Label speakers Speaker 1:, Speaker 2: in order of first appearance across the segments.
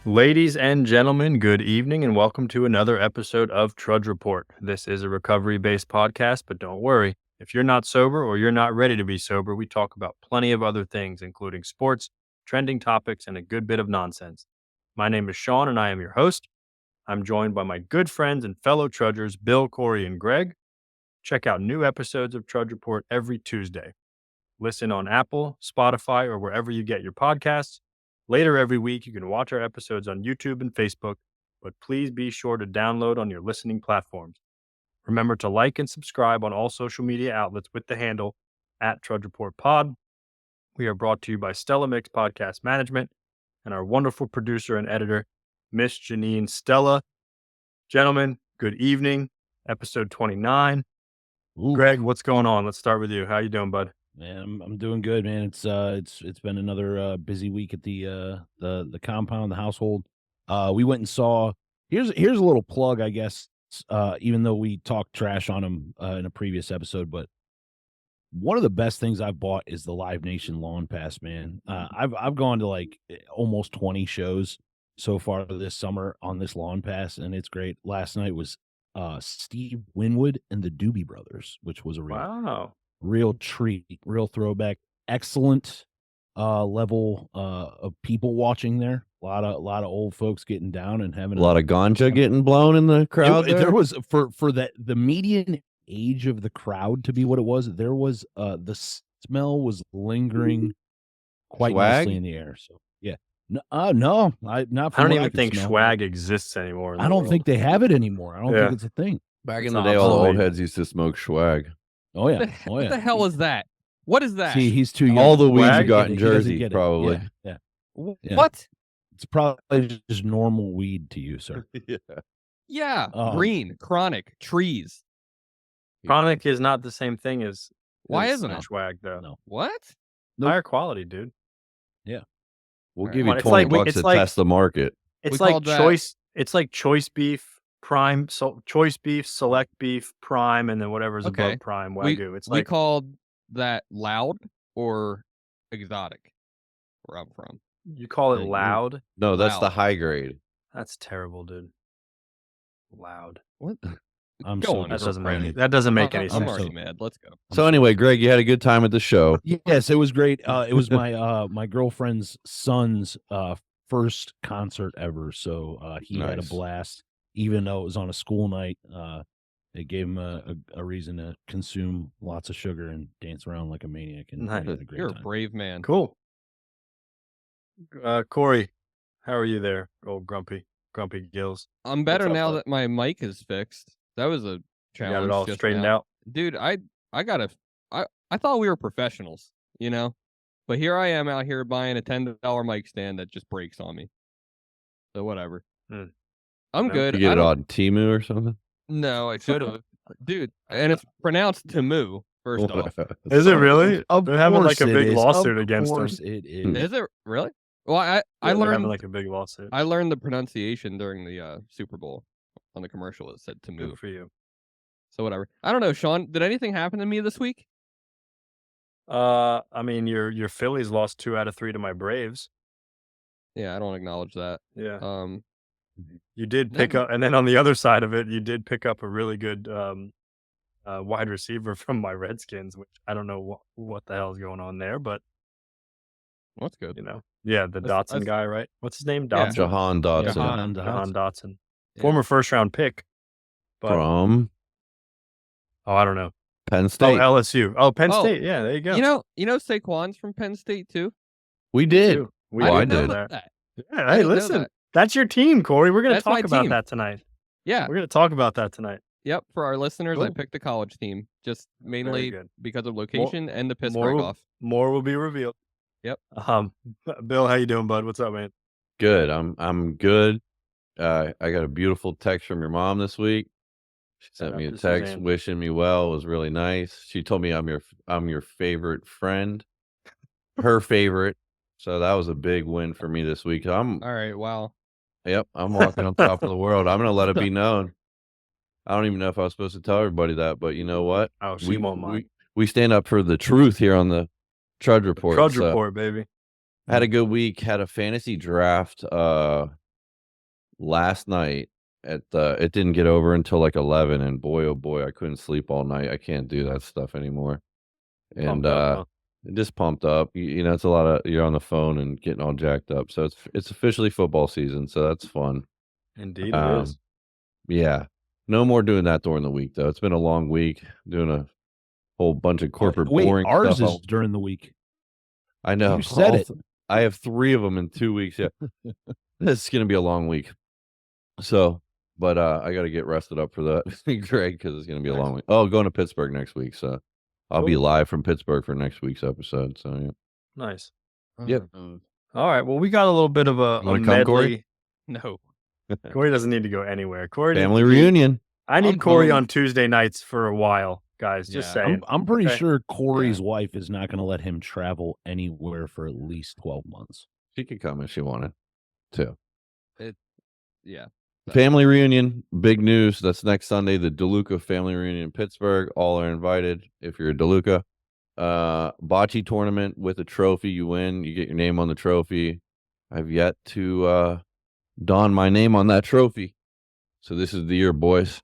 Speaker 1: Ladies and gentlemen, good evening and welcome to another episode of Trudge Report. This is a recovery-based podcast, but don't worry. If you're not sober or you're not ready to be sober, we talk about plenty of other things, including sports, trending topics, and a good bit of nonsense. My name is Shawn and I am your host. I'm joined by my good friends and fellow trudgers, Bill, Corey, and Greg. Check out new episodes of Trudge Report every Tuesday. Listen on Apple, Spotify, or wherever you get your podcasts. Later every week, you can watch our episodes on YouTube and Facebook, but please be sure to download on your listening platforms. Remember to like and subscribe on all social media outlets with the handle @TrudgeReportPod. We are brought to you by Stella Mix Podcast Management and our wonderful producer and editor, Miss Janine Stella. Gentlemen, good evening. Episode 29.
Speaker 2: Ooh.
Speaker 1: Greg, what's going on? Let's start with you. How you doing, bud?
Speaker 2: Man, I'm doing good, man. It's been another busy week at the compound, the household. We went and saw. Here's a little plug, I guess. Even though we talked trash on him in a previous episode, but one of the best things I've bought is the Live Nation Lawn Pass, man. I've gone to like almost 20 shows so far this summer on this Lawn Pass, and it's great. Last night was Steve Winwood and the Doobie Brothers, which was a real treat, real throwback. Excellent level of people watching there. A lot of old folks getting down and having
Speaker 3: a lot of ganja getting blown in the crowd.
Speaker 2: There was for the median age of the crowd to be what it was. There was the smell was lingering quite nicely in the air. So yeah. No, I don't
Speaker 1: even think swag exists anymore.
Speaker 2: I don't think they have it anymore. I don't think it's a thing.
Speaker 3: Back in the day, all the old heads used to smoke swag.
Speaker 2: Oh yeah.
Speaker 4: What the hell is that? What is that?
Speaker 2: See, he's too young.
Speaker 3: All the weed you got in Jersey, probably.
Speaker 2: Yeah.
Speaker 4: What?
Speaker 2: It's probably just normal weed to you, sir.
Speaker 4: Yeah. Green, chronic, trees.
Speaker 1: Chronic is not the same thing as
Speaker 4: why isn't it
Speaker 1: swag though?
Speaker 2: No.
Speaker 4: What?
Speaker 1: Higher quality, dude.
Speaker 2: Yeah.
Speaker 3: We'll give you $20 to test the market.
Speaker 1: It's like choice. It's like choice beef, prime, choice beef, select beef, prime, and then whatever's above prime, wagyu.
Speaker 4: We called that loud or exotic. Where I'm from,
Speaker 1: you call it loud.
Speaker 3: No, that's the high grade.
Speaker 1: That's terrible, dude. Loud.
Speaker 4: What?
Speaker 2: I'm
Speaker 4: going.
Speaker 1: That doesn't make any sense.
Speaker 4: I'm already mad. Let's go.
Speaker 3: So anyway, Greg, you had a good time at the show.
Speaker 2: Yes, it was great. It was my my girlfriend's son's first concert ever, so he had a blast. Even though it was on a school night, it gave him a reason to consume lots of sugar and dance around like a maniac. And
Speaker 4: You're a brave man.
Speaker 1: Cool. Corey, how are you there, old grumpy gills?
Speaker 4: I'm better now that my mic is fixed. That was a challenge.
Speaker 1: You got it all straightened out,
Speaker 4: dude. I thought we were professionals, but here I am out here buying a $10 mic stand that just breaks on me. So whatever. I'm good.
Speaker 3: You get it on Temu or something?
Speaker 4: No, I should have, dude. And it's pronounced Temu. First off,
Speaker 1: is it really? They're having like a big lawsuit against them.
Speaker 2: It is.
Speaker 4: Is it really? Well, I learned
Speaker 1: having like a big lawsuit.
Speaker 4: I learned the pronunciation during the Super Bowl on the commercial. It said Temu.
Speaker 1: Good for you.
Speaker 4: So whatever. I don't know, Shawn. Did anything happen to me this week?
Speaker 1: I mean, your Phillies lost 2 out of 3 to my Braves.
Speaker 4: Yeah, I don't acknowledge that.
Speaker 1: Yeah. You did pick up, and then on the other side of it, you did pick up a really good wide receiver from my Redskins, which I don't know what the hell is going on there, but
Speaker 4: that's good.
Speaker 1: Yeah, the Dotson guy, right? What's his name? Dotson.
Speaker 3: Jahan Dotson.
Speaker 1: Jahan Dotson. Former first-round pick. But,
Speaker 3: from?
Speaker 1: I don't know.
Speaker 3: Penn State.
Speaker 1: Oh, LSU. Oh, Penn State. Yeah, there you go.
Speaker 4: You know Saquon's from Penn State too?
Speaker 3: We did.
Speaker 4: I did.
Speaker 1: Yeah, hey, listen. That's your team, Corey. We're going to talk about that tonight.
Speaker 4: Yeah.
Speaker 1: We're going to talk about that tonight.
Speaker 4: Yep. For our listeners, I picked the college team just mainly because of location and the piss break off.
Speaker 1: More will be revealed.
Speaker 4: Yep.
Speaker 1: Bill, how you doing, bud? What's up, man?
Speaker 3: Good. I'm good. I got a beautiful text from your mom this week. She sent me a text wishing me well. It was really nice. She told me I'm your favorite friend, her favorite. So that was a big win for me this week. All
Speaker 4: right. Wow.
Speaker 3: Yep. I'm walking on top of the world. I'm going to let it be known. I don't even know if I was supposed to tell everybody that, but you know what?
Speaker 1: Oh, she won't mind.
Speaker 3: We stand up for the truth here on the Trudge Report.
Speaker 1: Trudge Report, baby.
Speaker 3: Had a good week. Had a fantasy draft last night it didn't get over until like 11, and boy, oh boy, I couldn't sleep all night. I can't do that stuff anymore. And
Speaker 1: Pumped up, huh?
Speaker 3: just pumped up. You know, it's a lot of you're on the phone and getting all jacked up. So it's officially football season, so that's fun.
Speaker 1: Indeed, it is.
Speaker 3: Yeah. No more doing that during the week though. It's been a long week doing a whole bunch of corporate boring
Speaker 2: ours
Speaker 3: stuff.
Speaker 2: is during the week.
Speaker 3: I know.
Speaker 2: You said it.
Speaker 3: I have 3 of them in 2 weeks. Yeah. This is going to be a long week. So, but I got to get rested up for that, Greg, because it's going to be a long week. Oh, going to Pittsburgh next week. So I'll be live from Pittsburgh for next week's episode. So, yeah.
Speaker 1: Nice.
Speaker 3: Yep.
Speaker 1: All right. Well, we got a little bit of a
Speaker 3: wanna come,
Speaker 1: medley.
Speaker 3: Corey?
Speaker 4: No.
Speaker 1: Corey doesn't need to go anywhere. Corey
Speaker 3: Family reunion.
Speaker 1: I need
Speaker 4: I'm
Speaker 1: Corey
Speaker 4: home.
Speaker 1: on Tuesday nights for a while, guys. Just
Speaker 4: Yeah.
Speaker 1: saying.
Speaker 2: I'm pretty
Speaker 1: Okay.
Speaker 2: sure Corey's wife is not going to let him travel anywhere for at least 12 months.
Speaker 3: She could come if she wanted to.
Speaker 4: Yeah.
Speaker 3: Family reunion, big news. That's next Sunday, the DeLuca family reunion in Pittsburgh. All are invited if you're a DeLuca. Bocce tournament with a trophy. You win. You get your name on the trophy. I've yet to don my name on that trophy. So this is the year, boys.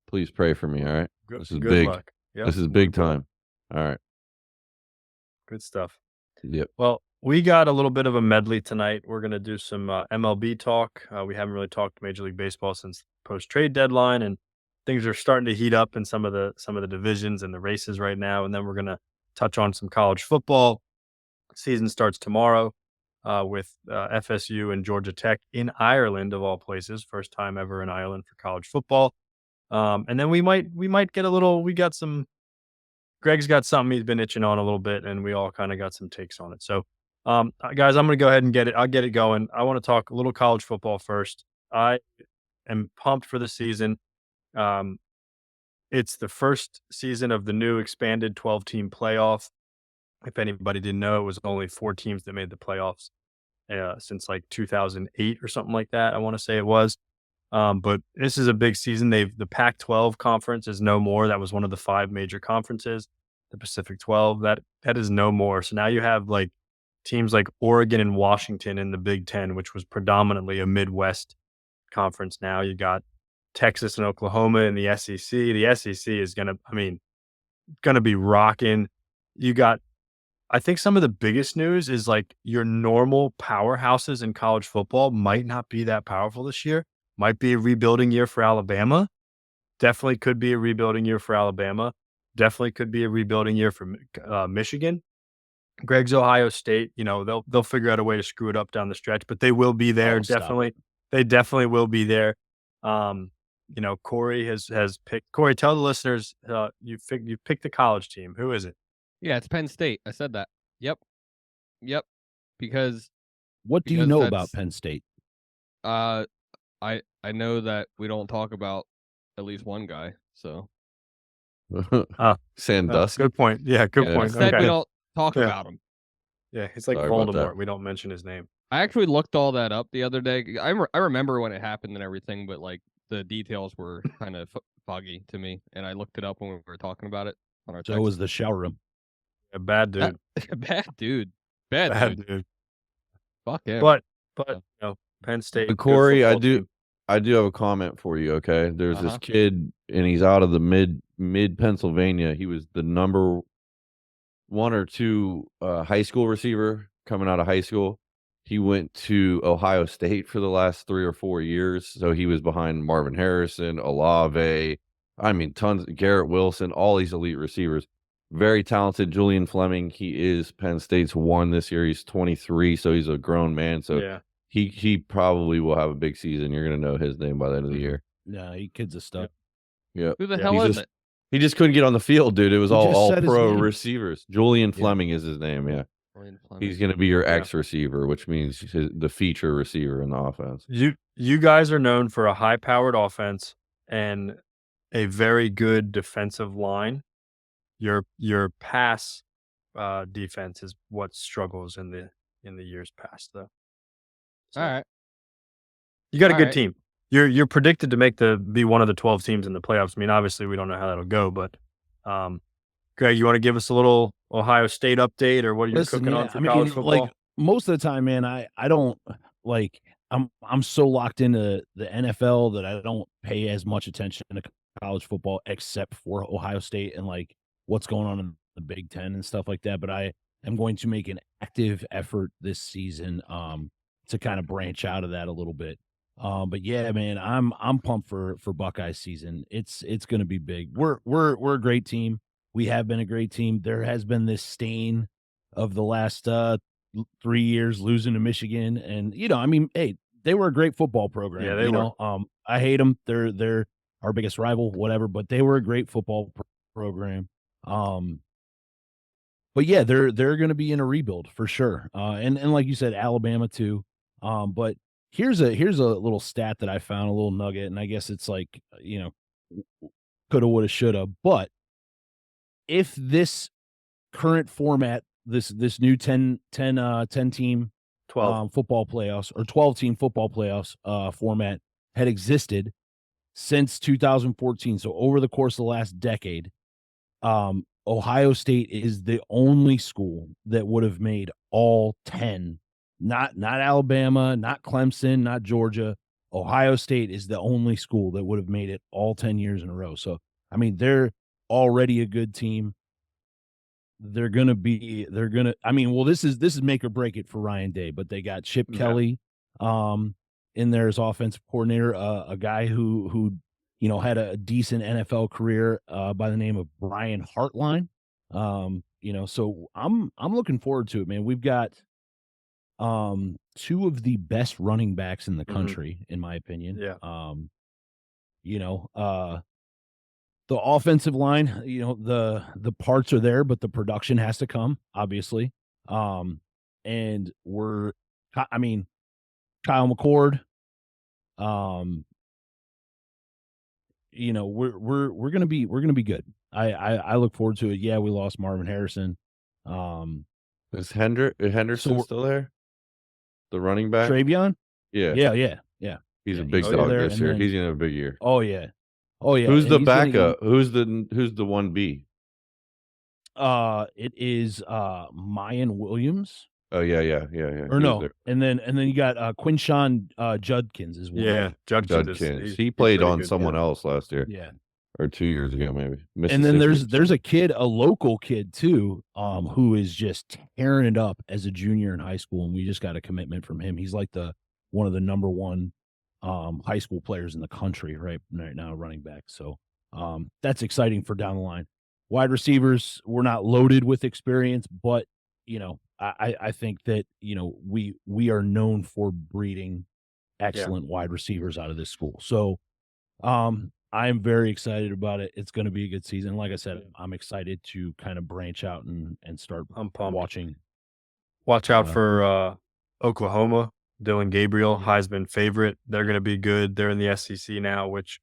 Speaker 3: Please pray for me, all right? This is
Speaker 1: Good
Speaker 3: big.
Speaker 1: luck. Yep.
Speaker 3: This is big time. All right.
Speaker 1: Good stuff.
Speaker 3: Yep.
Speaker 1: Well, we got a little bit of a medley tonight. We're going to do some MLB talk. We haven't really talked Major League Baseball since post-trade deadline, and things are starting to heat up in some of the divisions and the races right now. And then we're going to touch on some college football. Season starts tomorrow with FSU and Georgia Tech in Ireland, of all places. First time ever in Ireland for college football. And then we might get a little. Greg's got something he's been itching on a little bit, and we all kind of got some takes on it. So, guys, I'm going to go ahead and get it. I'll get it going. I want to talk a little college football first. I am pumped for the season. It's the first season of the new expanded 12-team playoff. If anybody didn't know, it was only 4 teams that made the playoffs since like 2008 or something like that. I want to say it was. But this is a big season. The Pac-12 conference is no more. That was one of the 5 major conferences. The Pacific 12, that is no more. So now you have like teams like Oregon and Washington in the Big Ten, which was predominantly a Midwest conference. Now you got Texas and Oklahoma in the SEC. The SEC is gonna be rocking. You got, I think some of the biggest news is like your normal powerhouses in college football might not be that powerful this year. Might be a rebuilding year for Alabama. Definitely could be a rebuilding year for Alabama. Definitely could be a rebuilding year for Michigan. Greg's Ohio State, they'll figure out a way to screw it up down the stretch, but they will be there. Definitely. They definitely will be there. Corey has picked. Corey, tell the listeners you picked the college team. Who is it?
Speaker 4: Yeah, it's Penn State. I said that. Yep. Because
Speaker 2: what do you know about Penn State?
Speaker 4: I know that we don't talk about at least one guy. So
Speaker 3: Sandusky.
Speaker 1: Good point. Yeah, good point.
Speaker 4: Instead, we don't talk about him.
Speaker 1: Yeah, he's like
Speaker 3: Sorry about
Speaker 1: Voldemort.
Speaker 3: that.
Speaker 1: We don't mention his name.
Speaker 4: I actually looked all that up the other day. I remember when it happened and everything, but like the details were kind of foggy to me. And I looked it up when we were talking about it on our.
Speaker 2: So was the shower room.
Speaker 1: A bad dude.
Speaker 4: Bad dude. Fuck him.
Speaker 1: But Penn State.
Speaker 3: Corey, I do have a comment for you. Okay, there's this kid, and he's out of the mid Pennsylvania. He was the number 1 or 2 high school receiver coming out of high school. He went to Ohio State for the last 3 or 4 years, so he was behind Marvin Harrison, Olave. I mean, tons. Garrett Wilson, all these elite receivers. Very talented. Julian Fleming. He is Penn State's 1 this year. He's 23, so he's a grown man. So
Speaker 1: yeah.
Speaker 3: He probably will have a big season. You're going to know his name by the end of the year.
Speaker 2: Yeah, he kid's a stud.
Speaker 3: Yeah.
Speaker 4: Who the hell is it?
Speaker 3: He just couldn't get on the field, dude. It was all
Speaker 2: said his
Speaker 3: pro
Speaker 2: name.
Speaker 3: receivers. Julian Fleming is his name, yeah. He's going to be your X receiver, which means the feature receiver in the offense.
Speaker 1: You guys are known for a high-powered offense and a very good defensive line. Your pass defense is what struggles in the years past, though. So,
Speaker 4: all right.
Speaker 1: You got a good team. You're predicted to be one of the 12 teams in the playoffs. I mean, obviously we don't know how that'll go, but Greg, you want to give us a little Ohio State update or what are you cooking on for college football?
Speaker 2: Like most of the time, man, I don't like I'm so locked into the NFL that I don't pay as much attention to college football except for Ohio State and like what's going on in the Big Ten and stuff like that. But I am going to make an active effort this season to kind of branch out of that a little bit. But yeah, man, I'm pumped for Buckeye season. It's going to be big. We're a great team. We have been a great team. There has been this stain of the last 3 years losing to Michigan, and I mean, hey, they were a great football program.
Speaker 1: Yeah, they were.
Speaker 2: I hate them. They're our biggest rival, whatever, but they were a great football program. But yeah, they're going to be in a rebuild for sure. And like you said, Alabama too. But here's a little stat that I found, a little nugget, and I guess it's like, coulda, woulda, shoulda. But if this current format, this new 10 team
Speaker 1: 12.
Speaker 2: Football playoffs or 12-team football playoffs format had existed since 2014, so over the course of the last decade, Ohio State is the only school that would have made all 10. Not Alabama, not Clemson, not Georgia. Ohio State is the only school that would have made it all 10 years in a row. So, I mean, they're already a good team. This is make or break it for Ryan Day, but they got Chip Kelly in there as offensive coordinator, a guy who had a decent NFL career by the name of Brian Hartline. So I'm looking forward to it, man. We've got two of the best running backs in the country, in my opinion.
Speaker 1: Yeah.
Speaker 2: The offensive line, the parts are there, but the production has to come, obviously. And Kyle McCord, we're gonna be good. I look forward to it. Yeah, we lost Marvin Harrison.
Speaker 3: Is Henderson still there? The running back?
Speaker 2: Travion?
Speaker 3: Yeah.
Speaker 2: Yeah.
Speaker 3: He's a big dog this year. He's gonna have a big year.
Speaker 2: Oh yeah.
Speaker 3: Who's the backup? Who's the 1B?
Speaker 2: It is Mayan Williams.
Speaker 3: Oh yeah.
Speaker 2: Or no, and then you got Quinshawn Judkins as well.
Speaker 1: Yeah,
Speaker 3: Judkins. He played on someone else last year.
Speaker 2: Yeah.
Speaker 3: Or 2 years ago, maybe.
Speaker 2: And then there's a local kid too, who is just tearing it up as a junior in high school, and we just got a commitment from him. He's like one of the number one high school players in the country right now, running back. So that's exciting for down the line. Wide receivers, we're not loaded with experience, but I think that we are known for breeding excellent wide receivers out of this school. So I'm very excited about it. It's going to be a good season. Like I said, I'm excited to kind of branch out and start watching.
Speaker 1: Watch out for Oklahoma. Dylan Gabriel, Heisman favorite. They're going to be good. They're in the SEC now, which,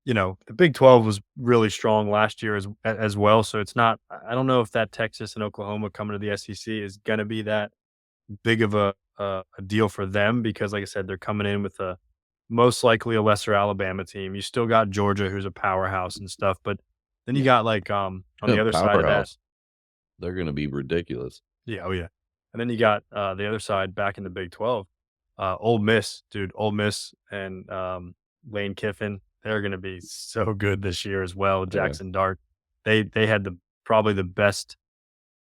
Speaker 1: the Big 12 was really strong last year as well. So it's not, I don't know if that Texas and Oklahoma coming to the SEC is going to be that big of a deal for them because, like I said, they're coming in with most likely a lesser Alabama team. You still got Georgia, who's a powerhouse and stuff. But then you got on the other side of that.
Speaker 3: They're going to be ridiculous.
Speaker 1: Yeah. Oh, yeah. And then you got the other side back in the Big 12. Ole Miss, dude. Ole Miss and Lane Kiffin, they're going to be so good this year as well. Jackson Dart, they had probably the best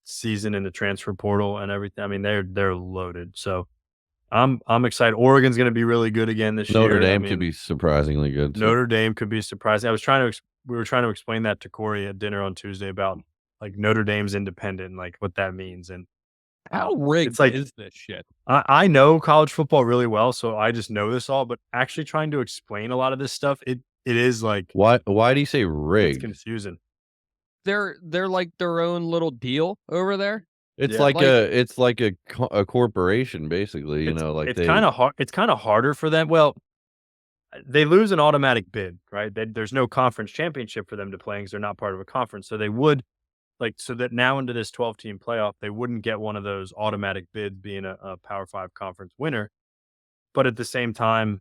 Speaker 1: season in the transfer portal and everything. I mean, they're loaded. So I'm excited. Oregon's going to be really good again this year.
Speaker 3: Notre Dame could be surprisingly good.
Speaker 1: Notre Dame could be surprising. We were trying to explain that to Corey at dinner on Tuesday about Notre Dame's independent and what that means and.
Speaker 4: How rigged is this shit?
Speaker 1: I know college football really well, so I just know this all. But actually, trying to explain a lot of this stuff, it is
Speaker 3: why do you say rigged?
Speaker 1: It's confusing.
Speaker 4: They're like their own little deal over there.
Speaker 3: It's like a corporation, basically.
Speaker 1: It's kind of hard. It's kind of harder for them. Well, they lose an automatic bid, right? There's no conference championship for them to play because they're not part of a conference. So they would. So that now into this 12-team playoff, they wouldn't get one of those automatic bids being a Power 5 conference winner. But at the same time,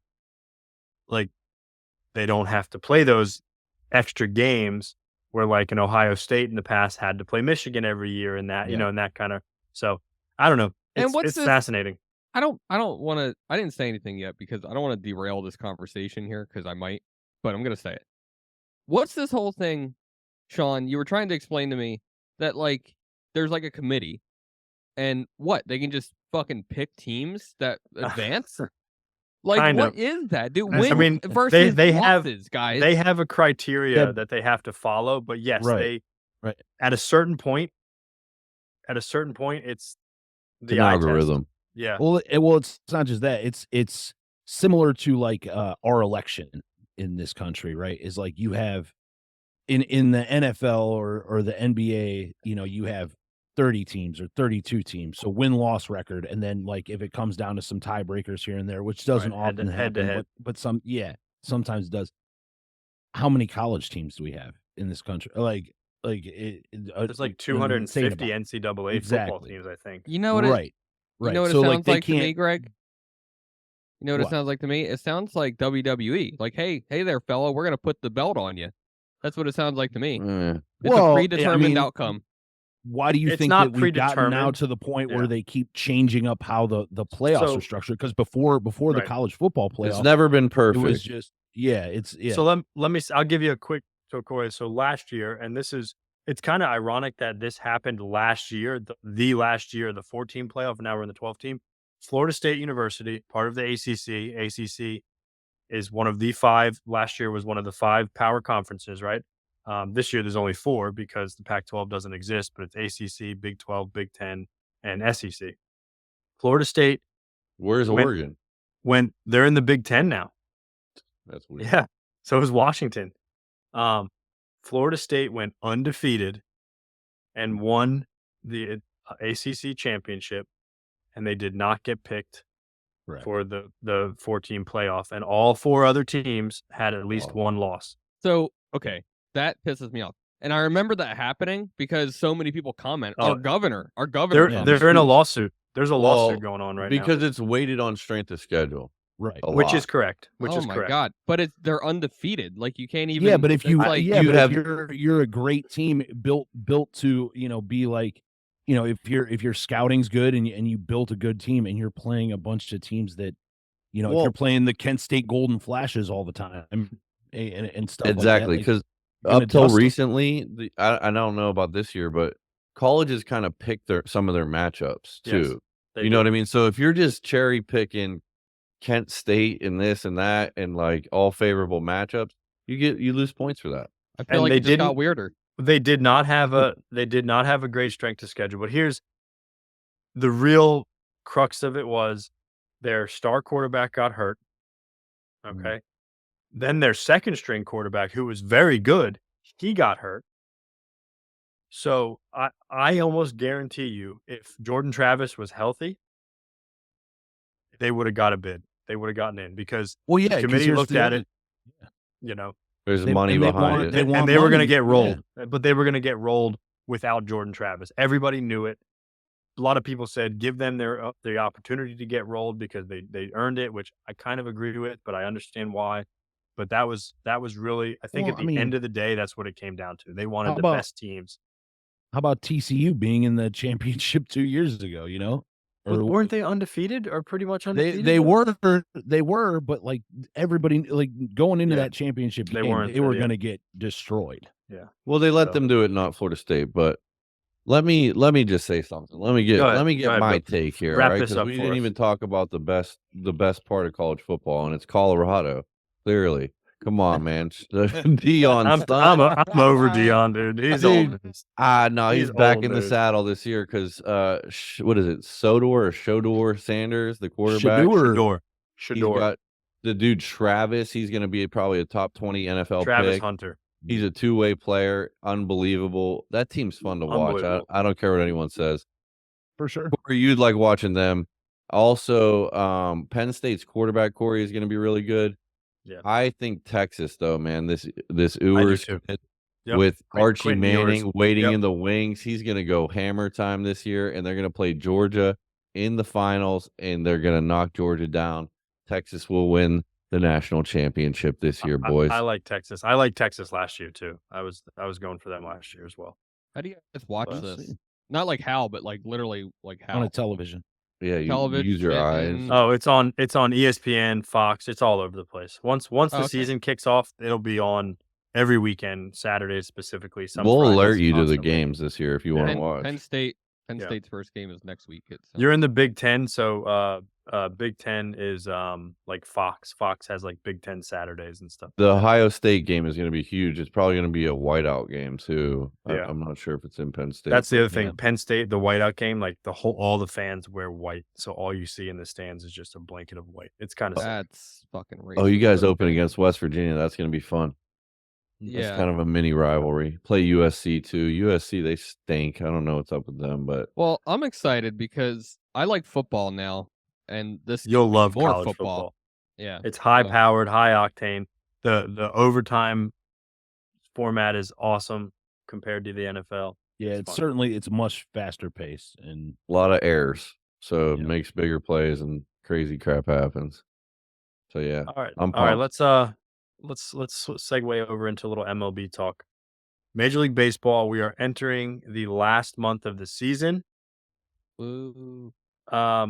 Speaker 1: they don't have to play those extra games where an Ohio State in the past had to play Michigan every year and that, and that kind of. So I don't know. It's fascinating.
Speaker 4: don't want to. I didn't say anything yet because I don't want to derail this conversation here because I might, but I'm gonna say it. What's this whole thing, Shawn? You were trying to explain to me that like there's like a committee, and what they can just fucking pick teams that advance. Like
Speaker 1: Kind
Speaker 4: what
Speaker 1: of.
Speaker 4: is that? Dude,
Speaker 1: I
Speaker 4: win
Speaker 1: mean,
Speaker 4: versus
Speaker 1: they have
Speaker 4: losses, guys.
Speaker 1: they have a criteria
Speaker 2: Yeah.
Speaker 1: that they have to follow, but yes,
Speaker 2: Right. Right.
Speaker 1: at a certain point, it's the
Speaker 3: an
Speaker 1: eye test.
Speaker 3: algorithm.
Speaker 1: Yeah.
Speaker 2: Well, it's not just that. It's similar to like our election in this country, right? Is like you have in the NFL or the NBA, you know, you have 30 teams or 32 teams, so win-loss record, and then like if it comes down to some tiebreakers here and there, which doesn't
Speaker 1: Right,
Speaker 2: often
Speaker 1: head to
Speaker 2: happen,
Speaker 1: head.
Speaker 2: but sometimes it does. How many college teams do we have in this country?
Speaker 1: There's like
Speaker 2: insane
Speaker 1: 250
Speaker 2: about.
Speaker 1: NCAA football
Speaker 2: Exactly.
Speaker 1: teams, I think.
Speaker 4: You know what?
Speaker 2: Right.
Speaker 4: You know what
Speaker 2: So
Speaker 4: it
Speaker 2: like
Speaker 4: sounds
Speaker 2: they
Speaker 4: like to me,
Speaker 2: can't.
Speaker 4: Greg? You know what it
Speaker 2: What?
Speaker 4: sounds like to me? It sounds like WWE. Like, hey there, fella, we're gonna put the belt on you. That's what it sounds like to me.
Speaker 3: Eh.
Speaker 4: It's a predetermined outcome.
Speaker 2: Why do you
Speaker 1: It's
Speaker 2: think
Speaker 1: not
Speaker 2: that we've gotten now
Speaker 1: predetermined.
Speaker 2: to the point
Speaker 1: Yeah.
Speaker 2: where they keep changing up how the playoffs
Speaker 1: So-
Speaker 2: are structured? Because before the
Speaker 1: Right.
Speaker 2: college football playoff,
Speaker 3: It's never been
Speaker 2: it
Speaker 3: perfect.
Speaker 2: was just yeah.
Speaker 1: So let me I'll give you a quick Tokoi. So last year, and it's kind of ironic that this happened last year, the last year, the 14 playoff, and now we're in the 12 team. Florida State University, part of the ACC. ACC is one of the 5. Last year was one of the 5 power conferences, right? This year there's only 4 because the Pac-12 doesn't exist, but it's ACC, Big 12, Big 10, and SEC. Florida State
Speaker 3: Where's Oregon?
Speaker 1: they're in the Big 10 now.
Speaker 3: That's weird.
Speaker 1: Yeah. So is Washington. Florida State went undefeated and won the ACC championship, and they did not get picked
Speaker 2: Correct.
Speaker 1: for the 14 playoff, and all 4 other teams had at least one loss.
Speaker 4: So, okay, that pisses me off. And I remember that happening because so many people comment.
Speaker 1: Oh.
Speaker 4: Our governor.
Speaker 1: They're in a lawsuit. There's a
Speaker 3: Well,
Speaker 1: lawsuit going on right
Speaker 3: because it's weighted on strength of schedule.
Speaker 2: Right.
Speaker 3: A
Speaker 1: Which
Speaker 3: lot.
Speaker 1: is correct.
Speaker 4: Oh my god! But they're undefeated. Like you can't even.
Speaker 2: Yeah, but if you
Speaker 4: it's like,
Speaker 2: if you're a great team built to be like, if your scouting's good and you built a good team and you're playing a bunch of teams that if you're playing the Kent State Golden Flashes all the time and stuff
Speaker 3: exactly,
Speaker 2: like
Speaker 3: because
Speaker 2: gonna
Speaker 3: up till
Speaker 2: dust 'em.
Speaker 3: recently, I don't know about this year, but colleges kind of pick some of their matchups too.
Speaker 1: Yes,
Speaker 3: you know what I mean? So if you're just cherry picking Kent State and this and that and like all favorable matchups, you lose points for that.
Speaker 4: I feel
Speaker 1: And
Speaker 4: like
Speaker 1: they
Speaker 4: it just got
Speaker 1: didn't-
Speaker 4: weirder.
Speaker 1: They did not have a great strength of schedule. But here's the real crux of it: was their star quarterback got hurt. Okay. Then their second string quarterback, who was very good, he got hurt. So I almost guarantee you, if Jordan Travis was healthy, they would have got a bid. They would have gotten in because
Speaker 2: Well, yeah,
Speaker 1: the
Speaker 2: 'cause
Speaker 1: committee
Speaker 2: here's
Speaker 1: looked
Speaker 2: the
Speaker 1: at
Speaker 2: other-
Speaker 1: it,
Speaker 3: There's
Speaker 2: They-
Speaker 3: money
Speaker 2: and they
Speaker 3: behind
Speaker 2: want-
Speaker 3: it.
Speaker 2: they want
Speaker 1: and they were going to
Speaker 2: money.
Speaker 1: get rolled,
Speaker 2: Yeah.
Speaker 1: but they were going to get rolled without Jordan Travis. Everybody knew it. A lot of people said give them the opportunity to get rolled because they earned it, which I kind of agree with, but I understand why. But that was really, I think,
Speaker 2: Well,
Speaker 1: at
Speaker 2: I
Speaker 1: the
Speaker 2: mean,
Speaker 1: end of the day, that's what it came down to. They wanted
Speaker 2: how
Speaker 1: the
Speaker 2: about-
Speaker 1: best teams.
Speaker 2: How about TCU being in the championship 2 years ago?
Speaker 1: But weren't they undefeated or pretty much undefeated?
Speaker 2: They were, but like everybody, like going into
Speaker 1: Yeah.
Speaker 2: that championship
Speaker 1: They
Speaker 2: game,
Speaker 1: weren't,
Speaker 2: they were
Speaker 1: yeah.
Speaker 2: going to get destroyed.
Speaker 1: Yeah.
Speaker 3: Well, they let
Speaker 1: So-
Speaker 3: them do it, not Florida State. But let me just say something. Let me get
Speaker 1: Go ahead,
Speaker 3: my
Speaker 1: Bill.
Speaker 3: take here.
Speaker 1: Wrap
Speaker 3: right?
Speaker 1: this
Speaker 3: 'Cause
Speaker 1: up
Speaker 3: we
Speaker 1: for
Speaker 3: didn't
Speaker 1: us.
Speaker 3: even talk about the best part of college football, and it's Colorado. Clearly, come on, man. Dion,
Speaker 1: I'm over Dion, dude. He's
Speaker 3: Dude,
Speaker 1: old.
Speaker 3: no,
Speaker 1: He's
Speaker 3: he's back
Speaker 1: old,
Speaker 3: in the
Speaker 1: dude.
Speaker 3: saddle this year because what is it, Shodor Sanders, the quarterback.
Speaker 2: Shador.
Speaker 3: He's got the dude Travis. He's going to be probably a top 20 NFL
Speaker 1: Travis
Speaker 3: pick.
Speaker 1: Hunter.
Speaker 3: He's a two-way player. Unbelievable. That team's fun to watch.
Speaker 1: Unbelievable.
Speaker 3: I don't care what anyone says.
Speaker 2: For sure.
Speaker 3: Corey, you'd like watching them. Also, Penn State's quarterback Corey is going to be really good.
Speaker 1: Yeah.
Speaker 3: I think Texas, though, man, this
Speaker 1: do
Speaker 3: Ewers
Speaker 1: too.
Speaker 3: kid
Speaker 1: Yep.
Speaker 3: with Archie
Speaker 1: Quentin Ewers.
Speaker 3: Manning waiting
Speaker 1: Yep.
Speaker 3: in the wings, he's going to go hammer time this year, and they're going to play Georgia in the finals, and they're going to knock Georgia down. Texas will win the national championship this year, boys.
Speaker 1: I like Texas. I liked Texas last year too. I was going for them last year as well.
Speaker 4: How do you guys watch
Speaker 2: Well,
Speaker 4: this?
Speaker 2: see.
Speaker 4: Not like how, but like literally like how.
Speaker 2: On a television.
Speaker 3: Yeah, you
Speaker 4: television.
Speaker 3: use your eyes.
Speaker 4: And...
Speaker 1: Oh, it's on ESPN, Fox. It's all over the place. Once the
Speaker 4: okay.
Speaker 1: season kicks off, it'll be on every weekend, Saturdays specifically. Some
Speaker 3: We'll
Speaker 1: Fridays,
Speaker 3: alert you to the
Speaker 1: constantly.
Speaker 3: games this year if you want to watch.
Speaker 4: Penn State's first game is next week.
Speaker 1: You're in the Big Ten, so Big Ten is like Fox. Fox has like Big Ten Saturdays and stuff.
Speaker 3: The Ohio State game is going to be huge. It's probably going to be a whiteout game too.
Speaker 1: Yeah.
Speaker 3: I'm not sure if it's in Penn State.
Speaker 1: That's the other thing. Penn State, the whiteout game, like all the fans wear white, so all you see in the stands is just a blanket of white. It's kind of
Speaker 4: that's fucking racist.
Speaker 3: Oh, you guys open against West Virginia. That's going to be fun.
Speaker 4: Yeah,
Speaker 3: it's kind of a mini rivalry. Play USC too. USC, they stink. I don't know what's up with them, but
Speaker 4: well, I'm excited because I like football now, and this
Speaker 1: you'll love
Speaker 4: more
Speaker 1: college football.
Speaker 4: Yeah,
Speaker 1: it's high powered, high octane. The overtime format is awesome compared to the NFL.
Speaker 2: Yeah, it's much faster pace and
Speaker 3: a lot of errors, so it makes bigger plays and crazy crap happens. So yeah,
Speaker 1: all right. Let's segue over into a little MLB talk. Major League Baseball. We are entering the last month of the season.
Speaker 4: Ooh.
Speaker 1: I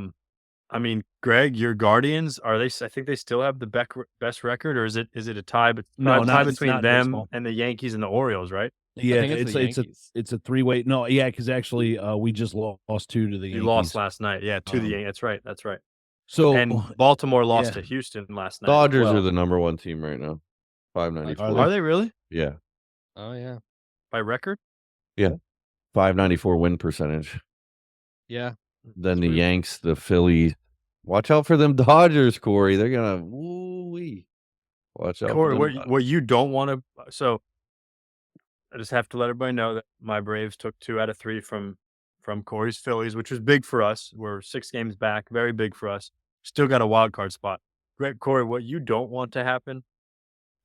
Speaker 1: mean, Greg, your Guardians, are they? I think they still have the best record, or is it a tie? But
Speaker 2: no,
Speaker 1: tie between them
Speaker 2: baseball.
Speaker 1: and the Yankees and the Orioles, right?
Speaker 2: Yeah, it's a 3-way. No, yeah, because actually, we just lost 2 to the Yankees.
Speaker 1: You lost last night, yeah, to the Yankees. That's right.
Speaker 2: So
Speaker 1: and Baltimore lost to Houston last night.
Speaker 3: Dodgers are the number 1 team right now. 594.
Speaker 1: Are they really?
Speaker 3: Yeah.
Speaker 4: Oh yeah.
Speaker 1: By record?
Speaker 3: Yeah. 594 win percentage.
Speaker 4: Yeah.
Speaker 3: Then the Yanks, the Phillies. Watch out for them Dodgers, Corey. They're gonna woo-wee. Watch out,
Speaker 1: Corey. What you don't want to. So I just have to let everybody know that my Braves took 2 out of 3 from Corey's Phillies, which was big for us. We're 6 games back, very big for us. Still got a wild card spot. Great, Corey. What you don't want to happen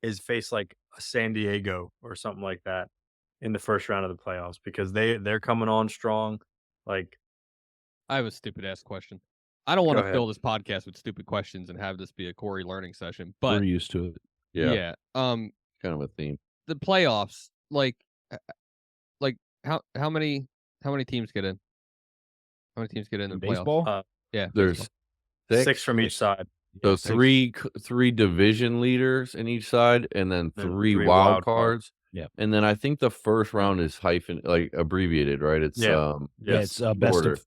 Speaker 1: is face like a San Diego or something like that in the first round of the playoffs, because they're coming on strong. Like,
Speaker 4: I have a stupid ass question. I don't want to
Speaker 1: ahead.
Speaker 4: fill this podcast with stupid questions and have this be a Corey learning session, but
Speaker 2: we're used to it.
Speaker 3: Yeah.
Speaker 4: Kind
Speaker 3: of a theme.
Speaker 4: The playoffs, like how many teams get in? How many teams get in
Speaker 2: baseball?
Speaker 4: Playoffs? Yeah,
Speaker 3: there's
Speaker 4: baseball.
Speaker 1: 6 from each side.
Speaker 3: So three division leaders in each side, and then 3 wild cards.
Speaker 2: Yeah,
Speaker 3: and then I think the first round is abbreviated, right? It's
Speaker 2: it's